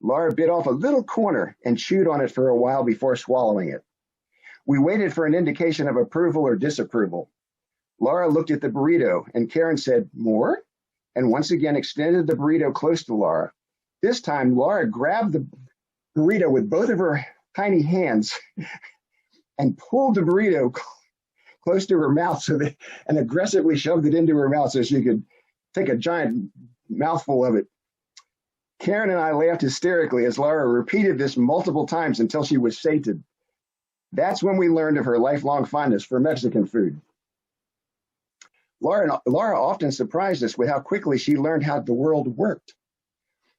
Laura bit off a little corner and chewed on it for a while before swallowing it. We waited for an indication of approval or disapproval. Laura looked at the burrito, and Karen said, "More?" and once again extended the burrito close to Laura. This time, Laura grabbed the burrito with both of her tiny hands and pulled the burrito close to her mouth and aggressively shoved it into her mouth so she could take a giant mouthful of it. Karen and I laughed hysterically as Laura repeated this multiple times until she was sated. That's when we learned of her lifelong fondness for Mexican food. Laura often surprised us with how quickly she learned how the world worked.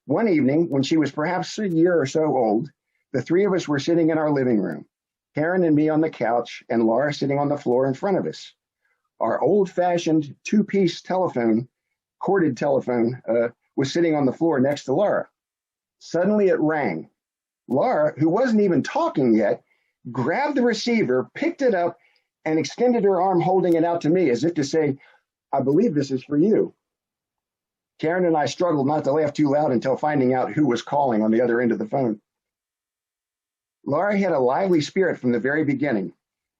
One evening, when she was perhaps a year or so old, the 3 of us were sitting in our living room, Karen and me on the couch, and Laura sitting on the floor in front of us. Our old-fashioned 2-piece corded telephone, was sitting on the floor next to Laura. Suddenly it rang. Laura, who wasn't even talking yet, grabbed the receiver, picked it up, and extended her arm holding it out to me as if to say, "I believe this is for you." Karen and I struggled not to laugh too loud until finding out who was calling on the other end of the phone. Laura had a lively spirit from the very beginning.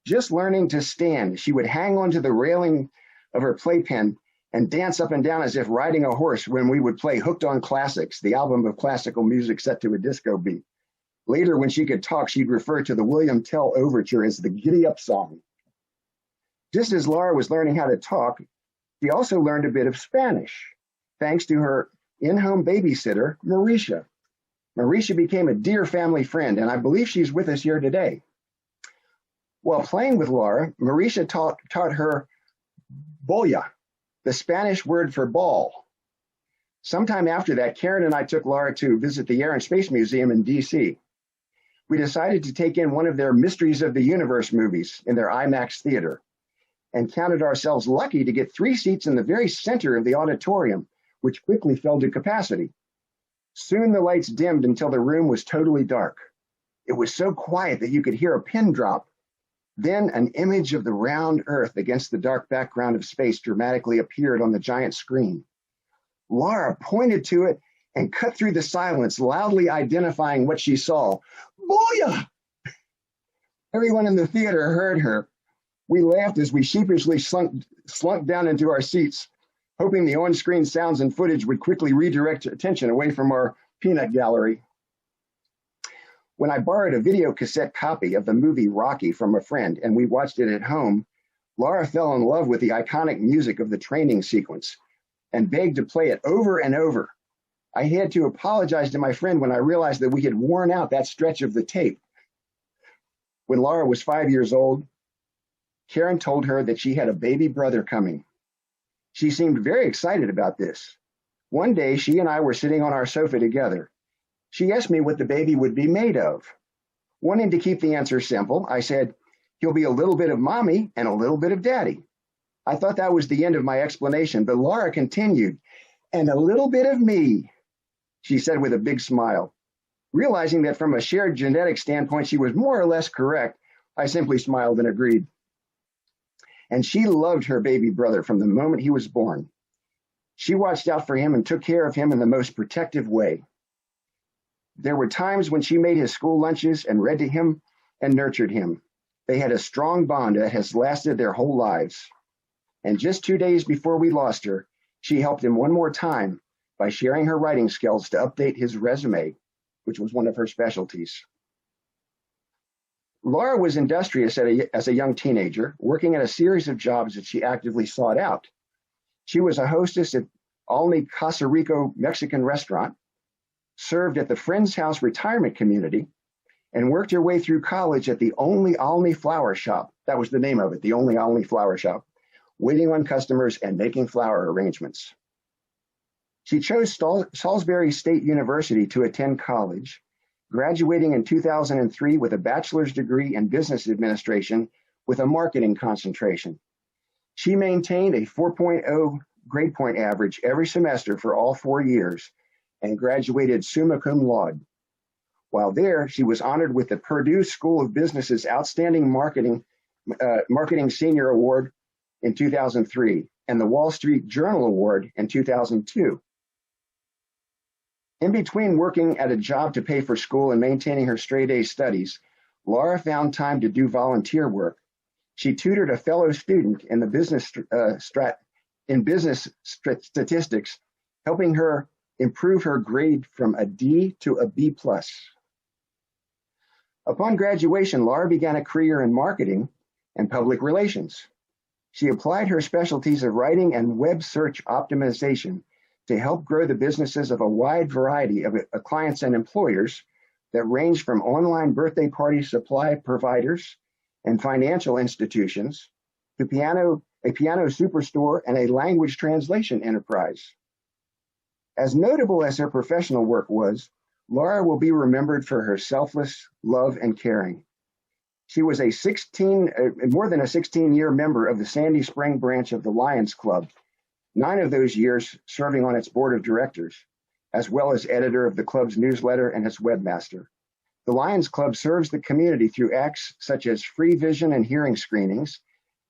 Just learning to stand, she would hang onto the railing of her playpen and dance up and down as if riding a horse when we would play Hooked on Classics, the album of classical music set to a disco beat. Later, when she could talk, she'd refer to the William Tell Overture as the Giddy Up Song. Just as Laura was learning how to talk, she also learned a bit of Spanish, thanks to her in-home babysitter, Marisha. Marisha became a dear family friend, and I believe she's with us here today. While playing with Laura, Marisha taught her boya, the Spanish word for ball. Sometime after that, Karen and I took Laura to visit the Air and Space Museum in DC. We decided to take in one of their Mysteries of the Universe movies in their IMAX theater, and counted ourselves lucky to get 3 seats in the very center of the auditorium, which quickly filled to capacity. Soon the lights dimmed until the room was totally dark. It was so quiet that you could hear a pin drop. Then an image of the round Earth against the dark background of space dramatically appeared on the giant screen. Laura pointed to it and cut through the silence, loudly identifying what she saw. Boya! Everyone in the theater heard her. We laughed as we sheepishly slunk down into our seats, hoping the on-screen sounds and footage would quickly redirect attention away from our peanut gallery. When I borrowed a video cassette copy of the movie Rocky from a friend and we watched it at home, Laura fell in love with the iconic music of the training sequence and begged to play it over and over. I had to apologize to my friend when I realized that we had worn out that stretch of the tape. When Laura was 5 years old, Karen told her that she had a baby brother coming. She seemed very excited about this. One day, she and I were sitting on our sofa together. She asked me what the baby would be made of. Wanting to keep the answer simple, I said, "He'll be a little bit of mommy and a little bit of daddy." I thought that was the end of my explanation, but Laura continued, "And a little bit of me," she said with a big smile. Realizing that from a shared genetic standpoint, she was more or less correct, I simply smiled and agreed. And she loved her baby brother from the moment he was born. She watched out for him and took care of him in the most protective way. There were times when she made his school lunches and read to him and nurtured him. They had a strong bond that has lasted their whole lives. And just 2 days before we lost her, she helped him one more time by sharing her writing skills to update his resume, which was one of her specialties. Laura was industrious as a young teenager, working at a series of jobs that she actively sought out. She was a hostess at Alni Casa Rico Mexican restaurant, served at the Friends House retirement community, and worked her way through college at the Only Alni Flower Shop. That was the name of it, the Only Alni Flower Shop, waiting on customers and making flower arrangements. She chose Salisbury State University to attend college, graduating in 2003 with a bachelor's degree in business administration with a marketing concentration. She maintained a 4.0 grade point average every semester for all 4 years and graduated summa cum laude. While there, she was honored with the Purdue School of Business's Outstanding Marketing Senior Award in 2003 and the Wall Street Journal Award in 2002. In between working at a job to pay for school and maintaining her straight-A studies, Laura found time to do volunteer work. She tutored a fellow student in the business statistics, helping her improve her grade from a D to a B+. Upon graduation, Laura began a career in marketing and public relations. She applied her specialties of writing and web search optimization to help grow the businesses of a wide variety of clients and employers that range from online birthday party supply providers and financial institutions to a piano superstore and a language translation enterprise. As notable as her professional work was, Laura will be remembered for her selfless love and caring. She was more than a 16-year member of the Sandy Spring branch of the Lions Club, 9 of those years serving on its board of directors, as well as editor of the club's newsletter and its webmaster. The Lions Club serves the community through acts such as free vision and hearing screenings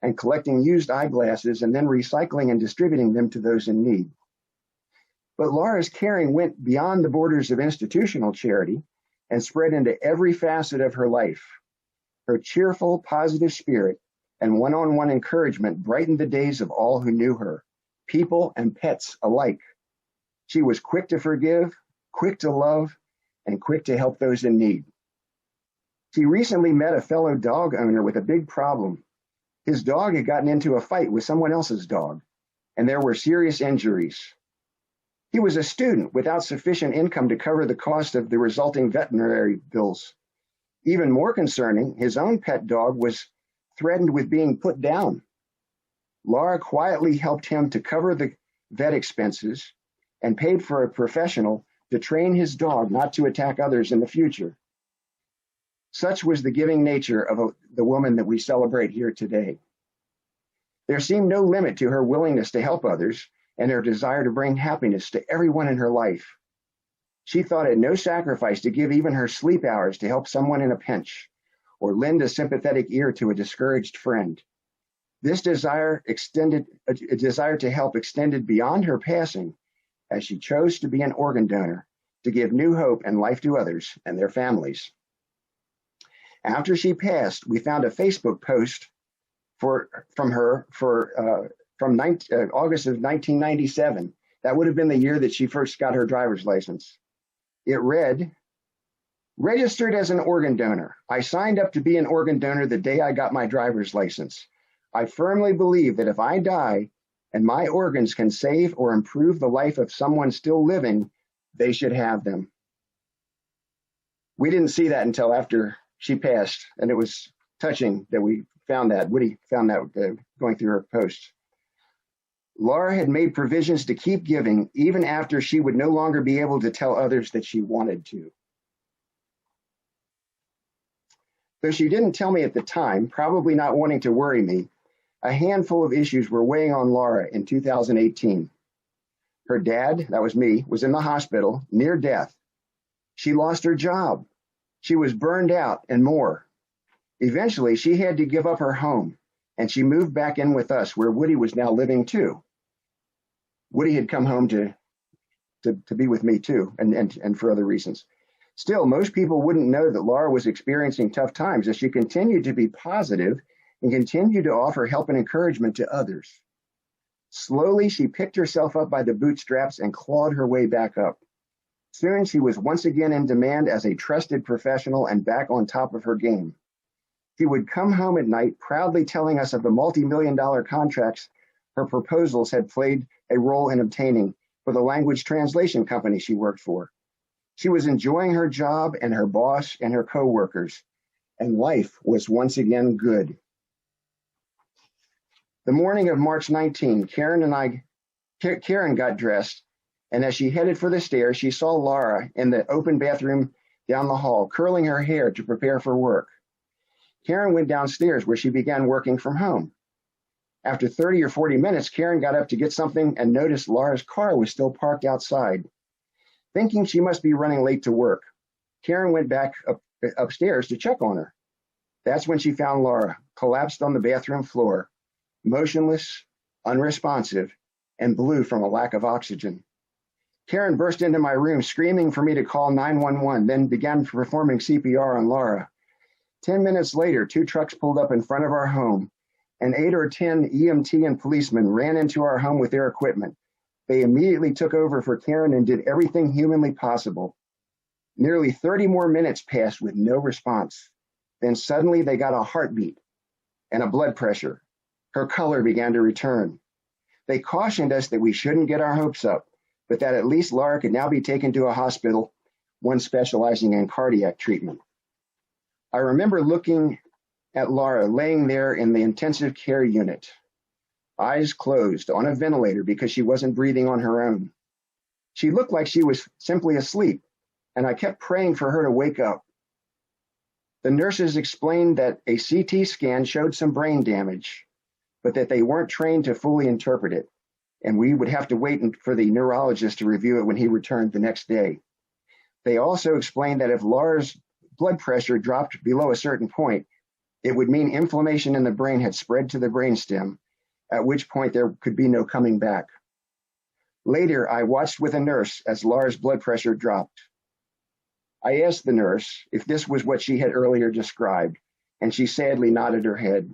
and collecting used eyeglasses and then recycling and distributing them to those in need. But Laura's caring went beyond the borders of institutional charity and spread into every facet of her life. Her cheerful, positive spirit and one-on-one encouragement brightened the days of all who knew her, people and pets alike. She was quick to forgive, quick to love, and quick to help those in need. She recently met a fellow dog owner with a big problem. His dog had gotten into a fight with someone else's dog, and there were serious injuries. He was a student without sufficient income to cover the cost of the resulting veterinary bills. Even more concerning, his own pet dog was threatened with being put down. Laura quietly helped him to cover the vet expenses and paid for a professional to train his dog not to attack others in the future. Such was the giving nature of the woman that we celebrate here today. There seemed no limit to her willingness to help others and her desire to bring happiness to everyone in her life. She thought it no sacrifice to give even her sleep hours to help someone in a pinch or lend a sympathetic ear to a discouraged friend. This desire to help extended beyond her passing as she chose to be an organ donor to give new hope and life to others and their families. After she passed, we found a Facebook post from her from August of 1997. That would have been the year that she first got her driver's license. It read, "Registered as an organ donor. I signed up to be an organ donor the day I got my driver's license. I firmly believe that if I die and my organs can save or improve the life of someone still living, they should have them." We didn't see that until after she passed, and it was touching that we found that. Woody found that going through her posts. Laura had made provisions to keep giving even after she would no longer be able to tell others that she wanted to. Though she didn't tell me at the time, probably not wanting to worry me, a handful of issues were weighing on Laura in 2018. Her dad, that was me, was in the hospital, near death. She lost her job. She was burned out and more. Eventually, she had to give up her home, and she moved back in with us, where Woody was now living too. Woody had come home to be with me too, and for other reasons. Still, most people wouldn't know that Laura was experiencing tough times as she continued to be positive and continued to offer help and encouragement to others. Slowly, she picked herself up by the bootstraps and clawed her way back up. Soon, she was once again in demand as a trusted professional and back on top of her game. She would come home at night proudly telling us of the multi-million-dollar contracts her proposals had played a role in obtaining for the language translation company she worked for. She was enjoying her job and her boss and her co-workers, and life was once again good. The morning of March 19, Karen got dressed, and as she headed for the stairs, she saw Laura in the open bathroom down the hall, curling her hair to prepare for work. Karen went downstairs where she began working from home. After 30 or 40 minutes, Karen got up to get something and noticed Laura's car was still parked outside. Thinking she must be running late to work, Karen went back upstairs to check on her. That's when she found Laura collapsed on the bathroom floor, motionless, unresponsive, and blue from a lack of oxygen. Karen burst into my room screaming for me to call 911, then began performing CPR on Laura. 10 minutes later, 2 trucks pulled up in front of our home, and 8 or 10 EMT and policemen ran into our home with their equipment. They immediately took over for Karen and did everything humanly possible. Nearly 30 more minutes passed with no response. Then suddenly they got a heartbeat and a blood pressure. Her color began to return. They cautioned us that we shouldn't get our hopes up, but that at least Laura could now be taken to a hospital, one specializing in cardiac treatment. I remember looking at Laura laying there in the intensive care unit, eyes closed, on a ventilator because she wasn't breathing on her own. She looked like she was simply asleep, and I kept praying for her to wake up. The nurses explained that a CT scan showed some brain damage, but that they weren't trained to fully interpret it, and we would have to wait for the neurologist to review it when he returned the next day. They also explained that if Laura's blood pressure dropped below a certain point, it would mean inflammation in the brain had spread to the brainstem, at which point there could be no coming back. Later, I watched with a nurse as Laura's blood pressure dropped. I asked the nurse if this was what she had earlier described, and she sadly nodded her head.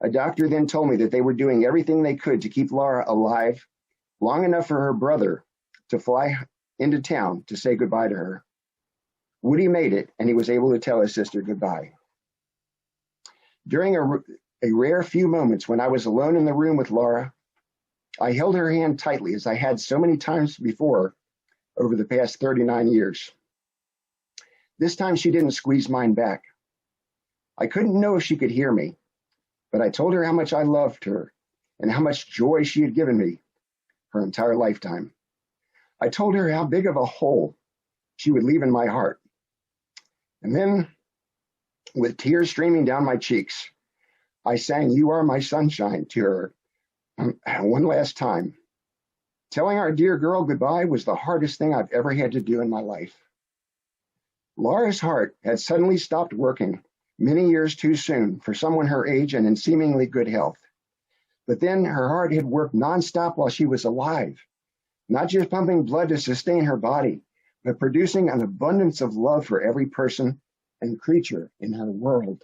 A doctor then told me that they were doing everything they could to keep Laura alive long enough for her brother to fly into town to say goodbye to her. Woody made it, and he was able to tell his sister goodbye. During A rare few moments when I was alone in the room with Laura, I held her hand tightly as I had so many times before over the past 39 years. This time she didn't squeeze mine back. I couldn't know if she could hear me, but I told her how much I loved her and how much joy she had given me her entire lifetime. I told her how big of a hole she would leave in my heart. And then, with tears streaming down my cheeks, I sang "You Are My Sunshine" to her one last time. Telling our dear girl goodbye was the hardest thing I've ever had to do in my life. Laura's heart had suddenly stopped working many years too soon for someone her age and in seemingly good health. But then her heart had worked nonstop while she was alive, not just pumping blood to sustain her body, but producing an abundance of love for every person and creature in her world.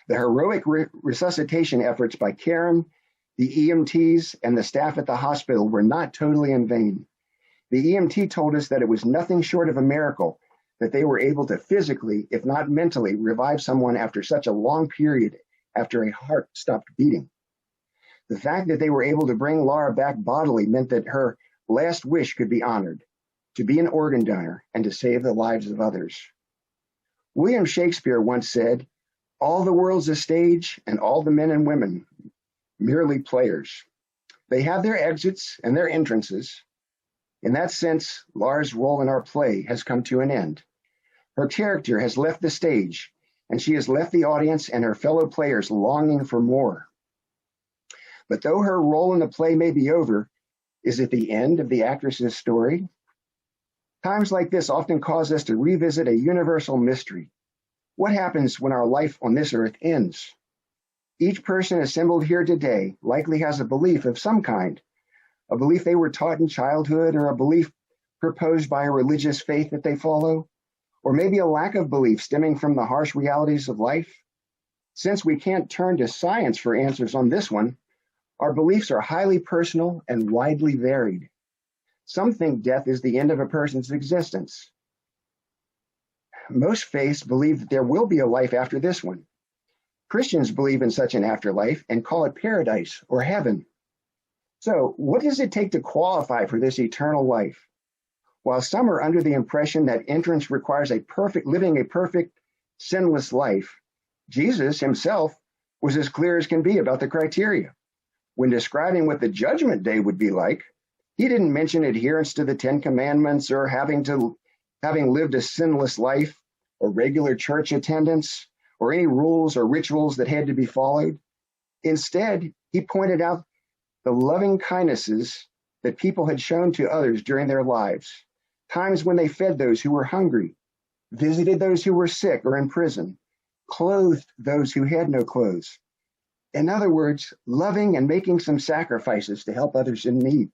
The heroic resuscitation efforts by Karen, the EMTs, and the staff at the hospital were not totally in vain. The EMT told us that it was nothing short of a miracle that they were able to physically, if not mentally, revive someone after such a long period after a heart stopped beating. The fact that they were able to bring Laura back bodily meant that her last wish could be honored, to be an organ donor and to save the lives of others. William Shakespeare once said, "All the world's a stage and all the men and women merely players. They have their exits and their entrances. In that sense, Laura's role in our play has come to an end. Her character has left the stage, and she has left the audience and her fellow players longing for more. But though her role in the play may be over, is it the end of the actress's story? Times like this often cause us to revisit a universal mystery. What happens when our life on this earth ends? Each person assembled here today likely has a belief of some kind, a belief they were taught in childhood, or a belief proposed by a religious faith that they follow, or maybe a lack of belief stemming from the harsh realities of life. Since we can't turn to science for answers on this one, our beliefs are highly personal and widely varied. Some think death is the end of a person's existence. Most faiths believe that there will be a life after this one. Christians believe in such an afterlife and call it paradise or heaven. So, what does it take to qualify for this eternal life? While some are under the impression that entrance requires living a perfect, sinless life, Jesus himself was as clear as can be about the criteria. When describing what the judgment day would be like, he didn't mention adherence to the 10 Commandments or having lived a sinless life or regular church attendance or any rules or rituals that had to be followed. Instead, he pointed out the loving kindnesses that people had shown to others during their lives, times when they fed those who were hungry, visited those who were sick or in prison, clothed those who had no clothes. In other words, loving and making some sacrifices to help others in need.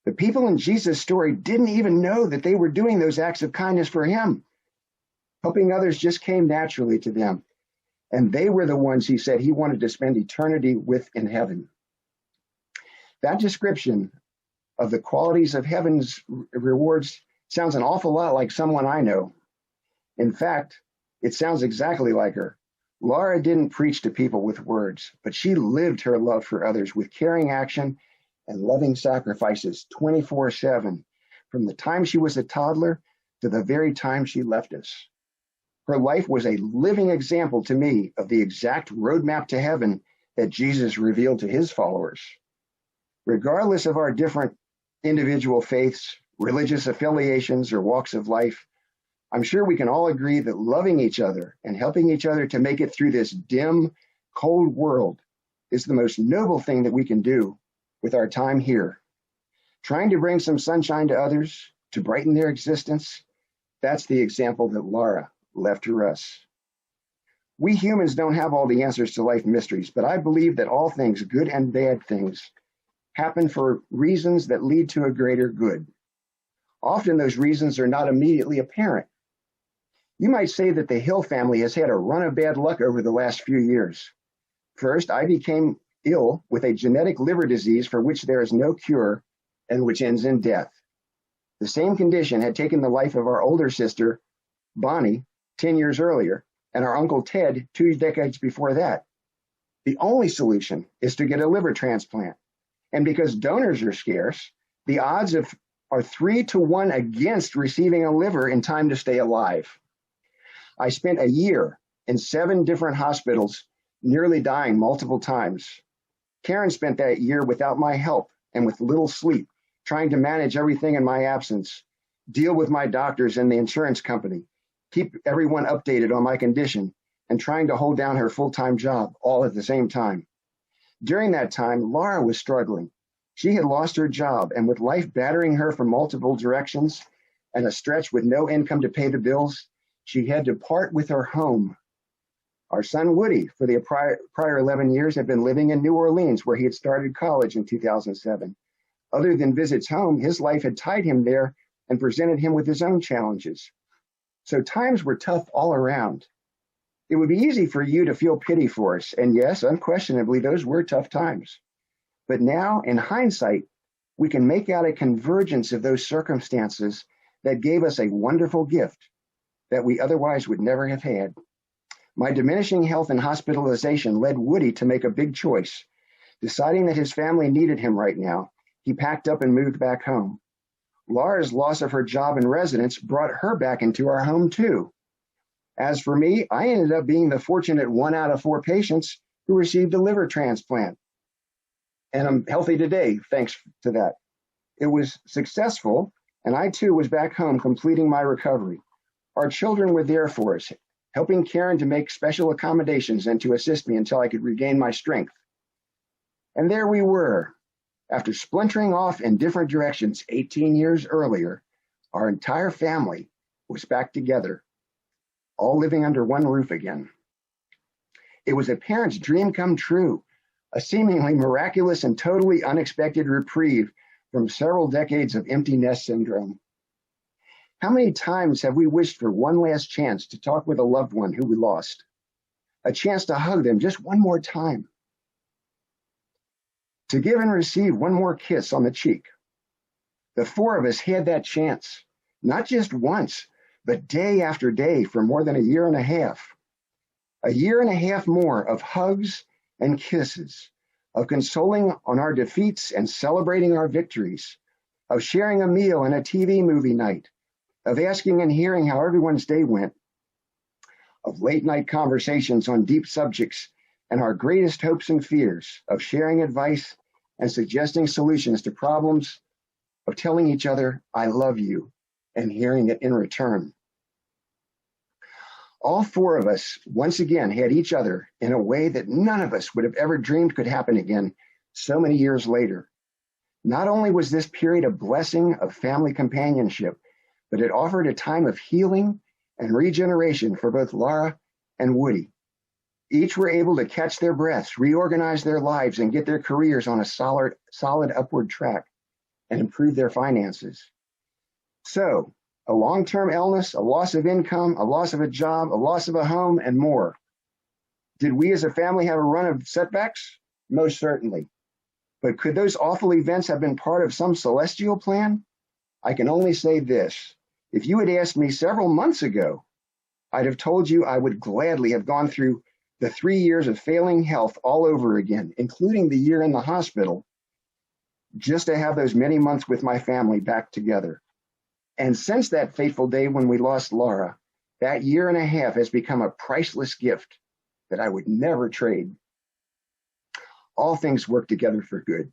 The people in Jesus' story didn't even know that they were doing those acts of kindness for him. Helping others just came naturally to them. And they were the ones he said he wanted to spend eternity with in heaven. That description of the qualities of heaven's rewards sounds an awful lot like someone I know. In fact, it sounds exactly like her. Laura didn't preach to people with words, but she lived her love for others with caring action and loving sacrifices 24/7, from the time she was a toddler to the very time she left us. Her life was a living example to me of the exact roadmap to heaven that Jesus revealed to his followers. Regardless of our different individual faiths, religious affiliations, or walks of life, I'm sure we can all agree that loving each other and helping each other to make it through this dim, cold world is the most noble thing that we can do with our time here. Trying to bring some sunshine to others, to brighten their existence, that's the example that Laura left to us. We humans don't have all the answers to life mysteries, but I believe that all things, good and bad things, happen for reasons that lead to a greater good. Often those reasons are not immediately apparent. You might say that the Hill family has had a run of bad luck over the last few years. First, I became ill with a genetic liver disease for which there is no cure and which ends in death. The same condition had taken the life of our older sister, Bonnie, 10 years earlier, and our Uncle Ted 2 decades before that. The only solution is to get a liver transplant. And because donors are scarce, the odds are 3 to 1 against receiving a liver in time to stay alive. I spent a year in 7 different hospitals, nearly dying multiple times. Karen spent that year without my help and with little sleep, trying to manage everything in my absence, deal with my doctors and the insurance company, keep everyone updated on my condition, and trying to hold down her full-time job all at the same time. During that time, Laura was struggling. She had lost her job, and with life battering her from multiple directions and a stretch with no income to pay the bills, she had to part with her home. Our son Woody, for the prior 11 years, had been living in New Orleans, where he had started college in 2007. Other than visits home, his life had tied him there and presented him with his own challenges. So times were tough all around. It would be easy for you to feel pity for us, and yes, unquestionably, those were tough times. But now, in hindsight, we can make out a convergence of those circumstances that gave us a wonderful gift that we otherwise would never have had. My diminishing health and hospitalization led Woody to make a big choice. Deciding that his family needed him right now, he packed up and moved back home. Laura's loss of her job and residence brought her back into our home too. As for me, I ended up being the fortunate 1 out of 4 patients who received a liver transplant. And I'm healthy today, thanks to that. It was successful, and I too was back home completing my recovery. Our children were there for us, helping Karen to make special accommodations and to assist me until I could regain my strength. And there we were. After splintering off in different directions 18 years earlier, our entire family was back together, all living under one roof again. It was a parent's dream come true, a seemingly miraculous and totally unexpected reprieve from several decades of empty nest syndrome. How many times have we wished for one last chance to talk with a loved one who we lost? A chance to hug them just one more time. To give and receive one more kiss on the cheek. The 4 of us had that chance, not just once, but day after day for more than a year and a half. A year and a half more of hugs and kisses, of consoling on our defeats and celebrating our victories, of sharing a meal and a TV movie night, of asking and hearing how everyone's day went, of late night conversations on deep subjects and our greatest hopes and fears, of sharing advice and suggesting solutions to problems, of telling each other, I love you, and hearing it in return. All 4 of us, once again, had each other in a way that none of us would have ever dreamed could happen again so many years later. Not only was this period a blessing of family companionship, but it offered a time of healing and regeneration for both Laura and Woody. Each were able to catch their breaths, reorganize their lives, and get their careers on a solid upward track and improve their finances. So, a long-term illness, a loss of income, a loss of a job, a loss of a home, and more. Did we as a family have a run of setbacks? Most certainly. But could those awful events have been part of some celestial plan? I can only say this. If you had asked me several months ago, I'd have told you I would gladly have gone through the 3 years of failing health all over again, including the year in the hospital, just to have those many months with my family back together. And since that fateful day when we lost Laura, that year and a half has become a priceless gift that I would never trade. All things work together for good.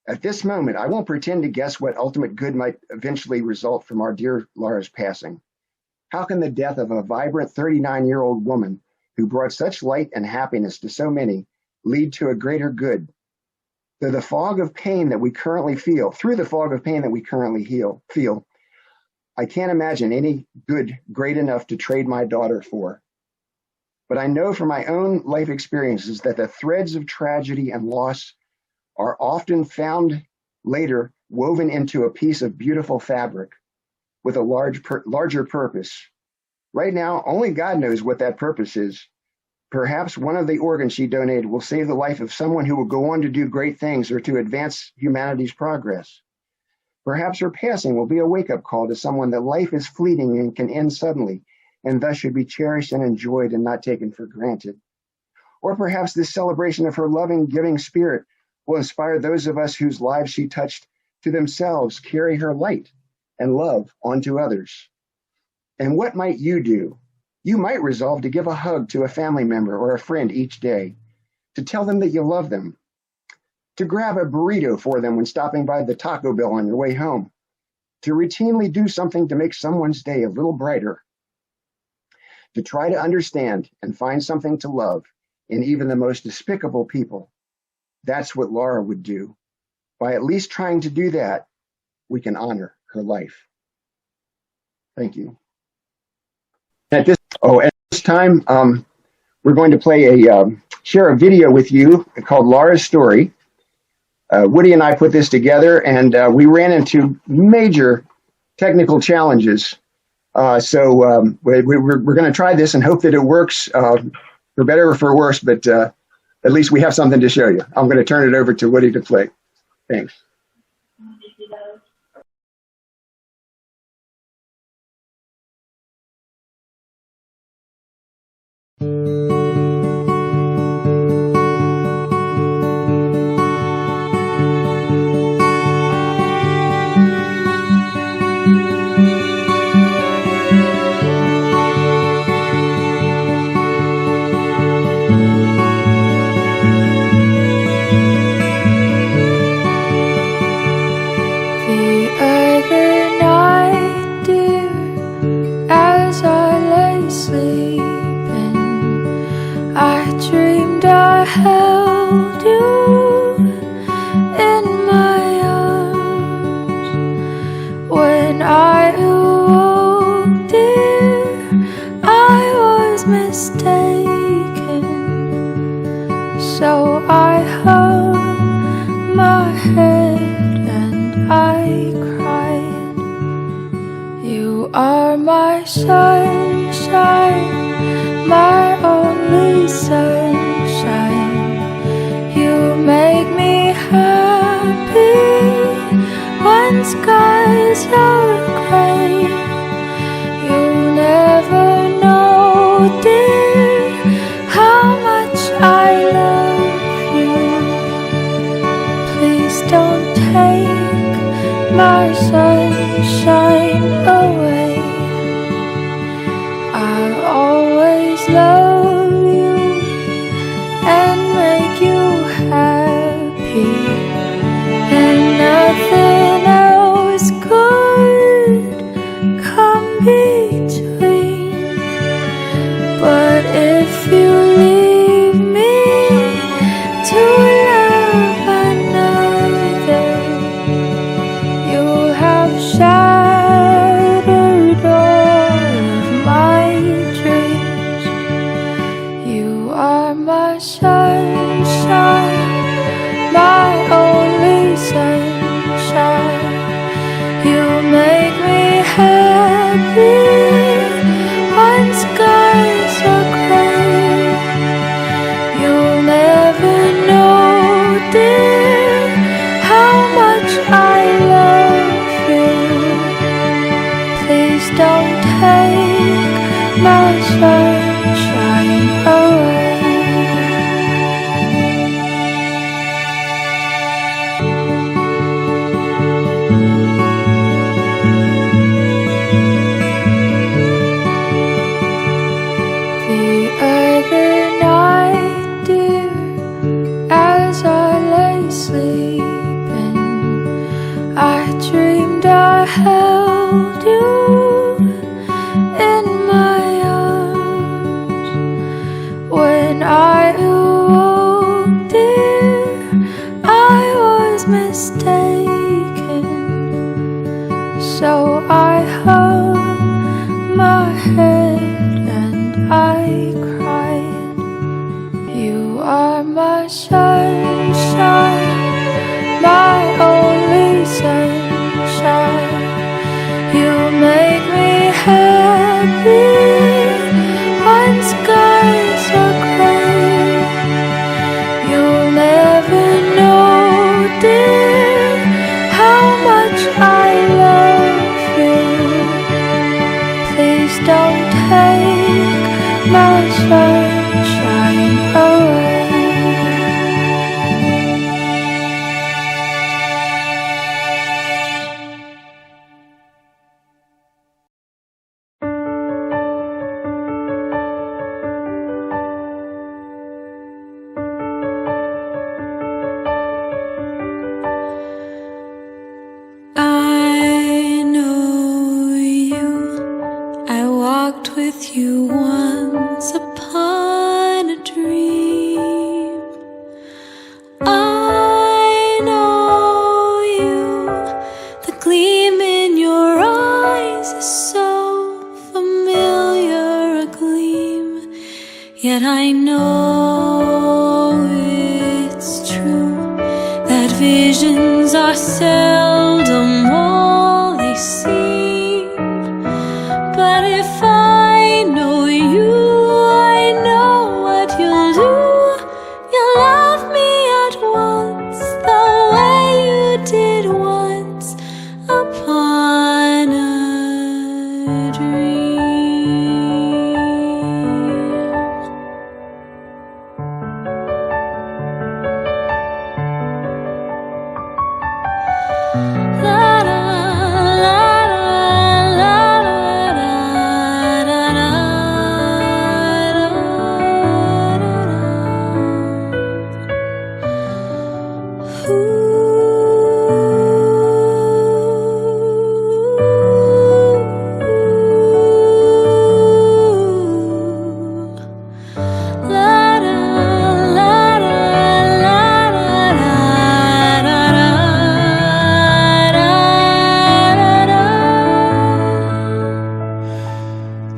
At this moment, I won't pretend to guess what ultimate good might eventually result from our dear Laura's passing. How can the death of a vibrant 39-year-old woman who brought such light and happiness to so many lead to a greater good? Through the fog of pain that we currently feel, I can't imagine any good great enough to trade my daughter for. But I know from my own life experiences that the threads of tragedy and loss are often found later woven into a piece of beautiful fabric with a larger purpose. Right now, only God knows what that purpose is. Perhaps one of the organs she donated will save the life of someone who will go on to do great things or to advance humanity's progress. Perhaps her passing will be a wake-up call to someone that life is fleeting and can end suddenly, and thus should be cherished and enjoyed and not taken for granted. Or perhaps this celebration of her loving, giving spirit will inspire those of us whose lives she touched to themselves carry her light and love onto others. And what might you do? You might resolve to give a hug to a family member or a friend each day, to tell them that you love them, to grab a burrito for them when stopping by the Taco Bell on your way home, to routinely do something to make someone's day a little brighter, to try to understand and find something to love in even the most despicable people. That's what Laura would do. By at least trying to do that, we can honor her life. Thank you. At this time, we're going to share a video with you called Laura's Story. Woody and I put this together, and we ran into major technical challenges. So we're going to try this and hope that it works for better or for worse, but at least we have something to show you. I'm going to turn it over to Woody to play. Thanks. Don't take sunshine away. I know you. I walked with you once upon a dream. I know you. The gleam in your eyes is so familiar a gleam. Yet I know it's true that visions are seldom all they seem. But if I know you, I know what you'll do. You'll love me at once, the way you did once upon a dream. La la la la la la la la.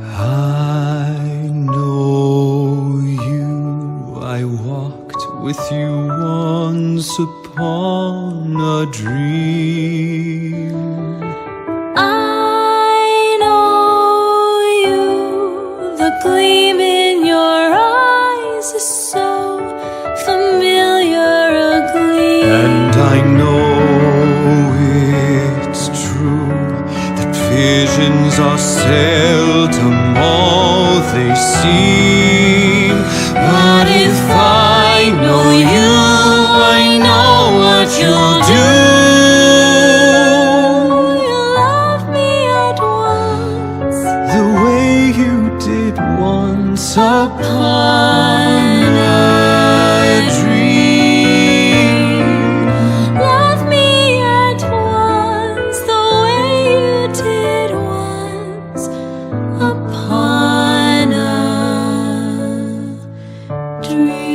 I know you. I walked with you once upon a dream. I know you. The gleam in your eyes is so familiar a gleam. And I know it's true that visions are seldom all they seem. But if I know you, I know what you'll do. You'll love me at once, the way you did once upon a dream. Love me at once, the way you did once upon a dream.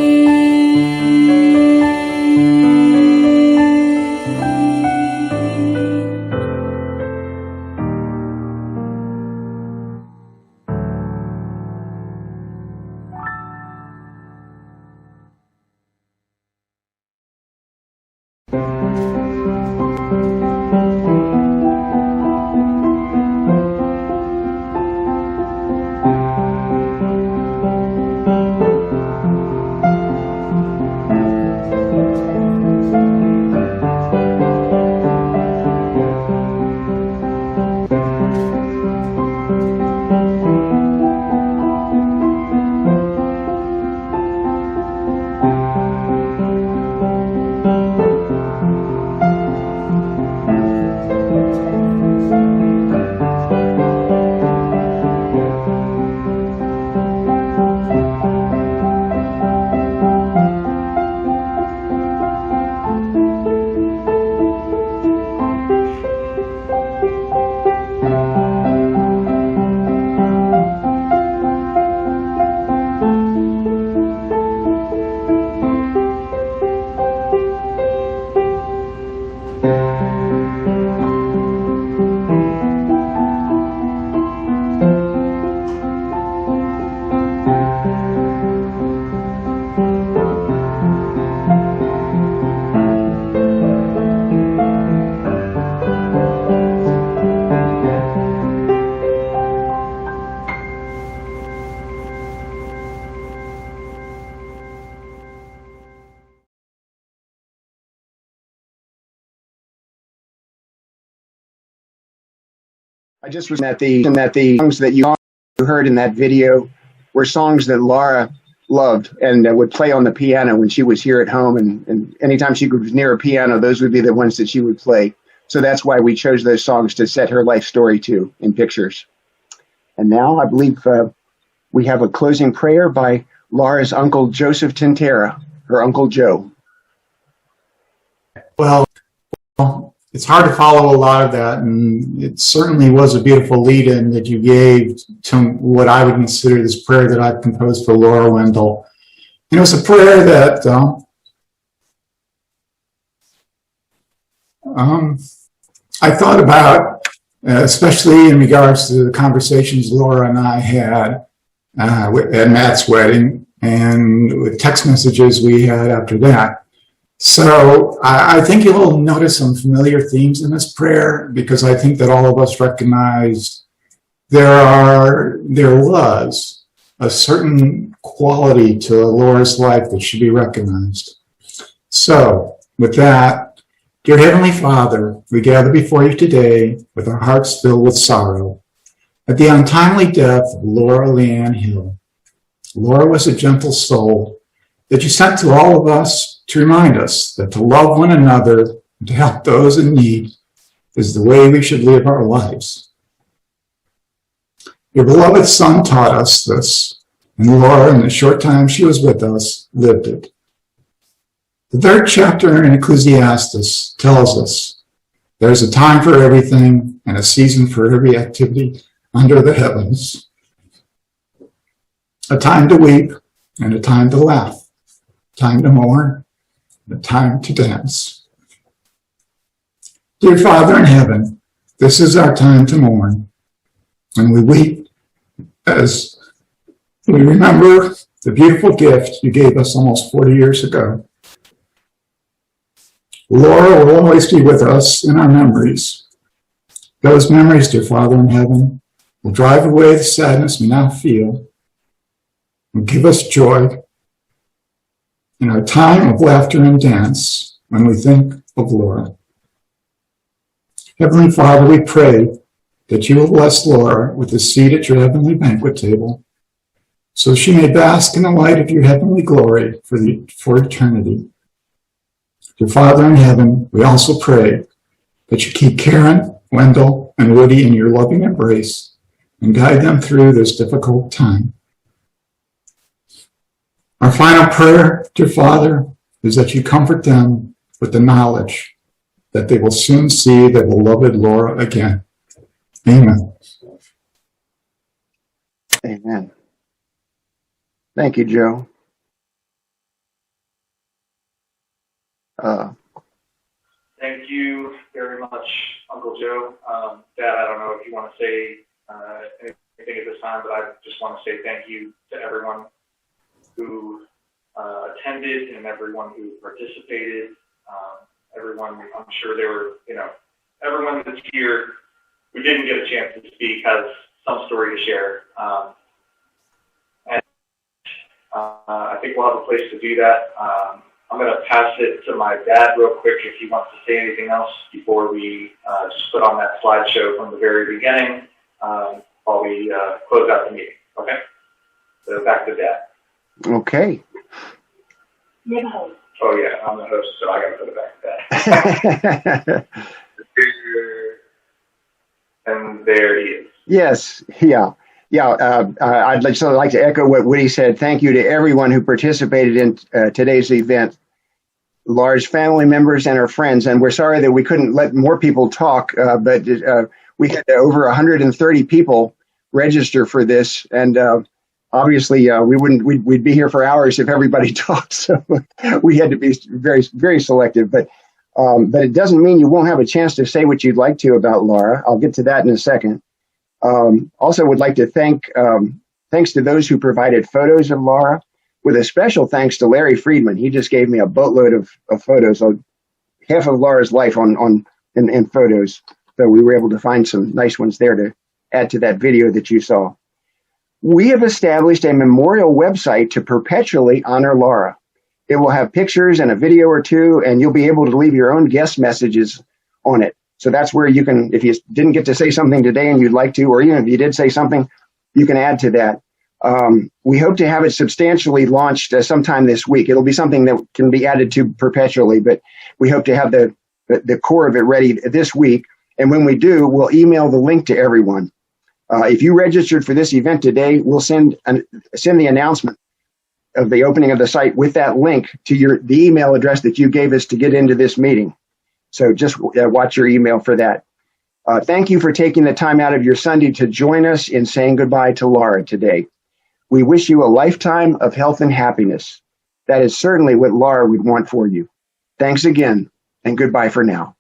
I just was that the songs that you heard in that video were songs that Laura loved and would play on the piano when she was here at home. And anytime she was near a piano, those would be the ones that she would play. So that's why we chose those songs to set her life story to in pictures. And now I believe we have a closing prayer by Laura's uncle, Joseph Tintera, her Uncle Joe. Well, it's hard to follow a lot of that, and it certainly was a beautiful lead-in that you gave to what I would consider this prayer that I've composed for Laura Wendell. And it was a prayer that I thought about, especially in regards to the conversations Laura and I had at Matt's wedding and with text messages we had after that. So I think you'll notice some familiar themes in this prayer, because I think that all of us recognized there was a certain quality to Laura's life that should be recognized. So with that, dear Heavenly Father, we gather before you today with our hearts filled with sorrow at the untimely death of Laura Lianne Hill. Laura was a gentle soul that you sent to all of us to remind us that to love one another and to help those in need is the way we should live our lives. Your beloved Son taught us this, and Laura, in the short time she was with us, lived it. The third chapter in Ecclesiastes tells us there's a time for everything and a season for every activity under the heavens. A time to weep and a time to laugh, a time to mourn, and a time to dance. Dear Father in heaven, this is our time to mourn, and we weep as we remember the beautiful gift you gave us almost 40 years ago. Laura will always be with us in our memories. Those memories, dear Father in heaven, will drive away the sadness we now feel and give us joy in our time of laughter and dance when we think of Laura. Heavenly Father, we pray that you will bless Laura with a seat at your heavenly banquet table, so she may bask in the light of your heavenly glory for eternity. Dear Father in heaven, we also pray that you keep Karen, Wendell, and Woody in your loving embrace and guide them through this difficult time. Our final prayer, dear Father, is that you comfort them with the knowledge that they will soon see their beloved Laura again. Amen. Amen. Thank you, Joe. Thank you very much, Uncle Joe. Dad, I don't know if you want to say anything at this time, but I just want to say thank you to everyone who attended and everyone who participated. Everyone, I'm sure there were, everyone that's here who didn't get a chance to speak has some story to share. And I think we'll have a place to do that. I'm going to pass it to my dad real quick if he wants to say anything else before we just put on that slideshow from the very beginning while we close out the meeting. Okay? So back to Dad. Okay. You're the host. Oh, yeah, I'm the host, so I got to put it back to Dad. And there he is. Yes. Yeah. I'd like to echo what Woody said. Thank you to everyone who participated in today's event, Laura's family members and her friends. And we're sorry that we couldn't let more people talk, but we had over 130 people register for this. And obviously, we'd be here for hours if everybody talked. So we had to be very, very selective. But it doesn't mean you won't have a chance to say what you'd like to about Laura. I'll get to that in a second. Also would like to thanks to those who provided photos of Laura, with a special thanks to Larry Friedman. He just gave me a boatload of photos, half of Laura's life in photos. So we were able to find some nice ones there to add to that video that you saw. We have established a memorial website to perpetually honor Laura. It will have pictures and a video or two, and you'll be able to leave your own guest messages on it. So that's where you can, if you didn't get to say something today and you'd like to, or even if you did say something, you can add to that. We hope to have it substantially launched sometime this week. It'll be something that can be added to perpetually, but we hope to have the core of it ready this week. And when we do, we'll email the link to everyone. If you registered for this event today, we'll send the announcement of the opening of the site with that link to the email address that you gave us to get into this meeting. So just watch your email for that. Thank you for taking the time out of your Sunday to join us in saying goodbye to Laura today. We wish you a lifetime of health and happiness. That is certainly what Laura would want for you. Thanks again, and goodbye for now.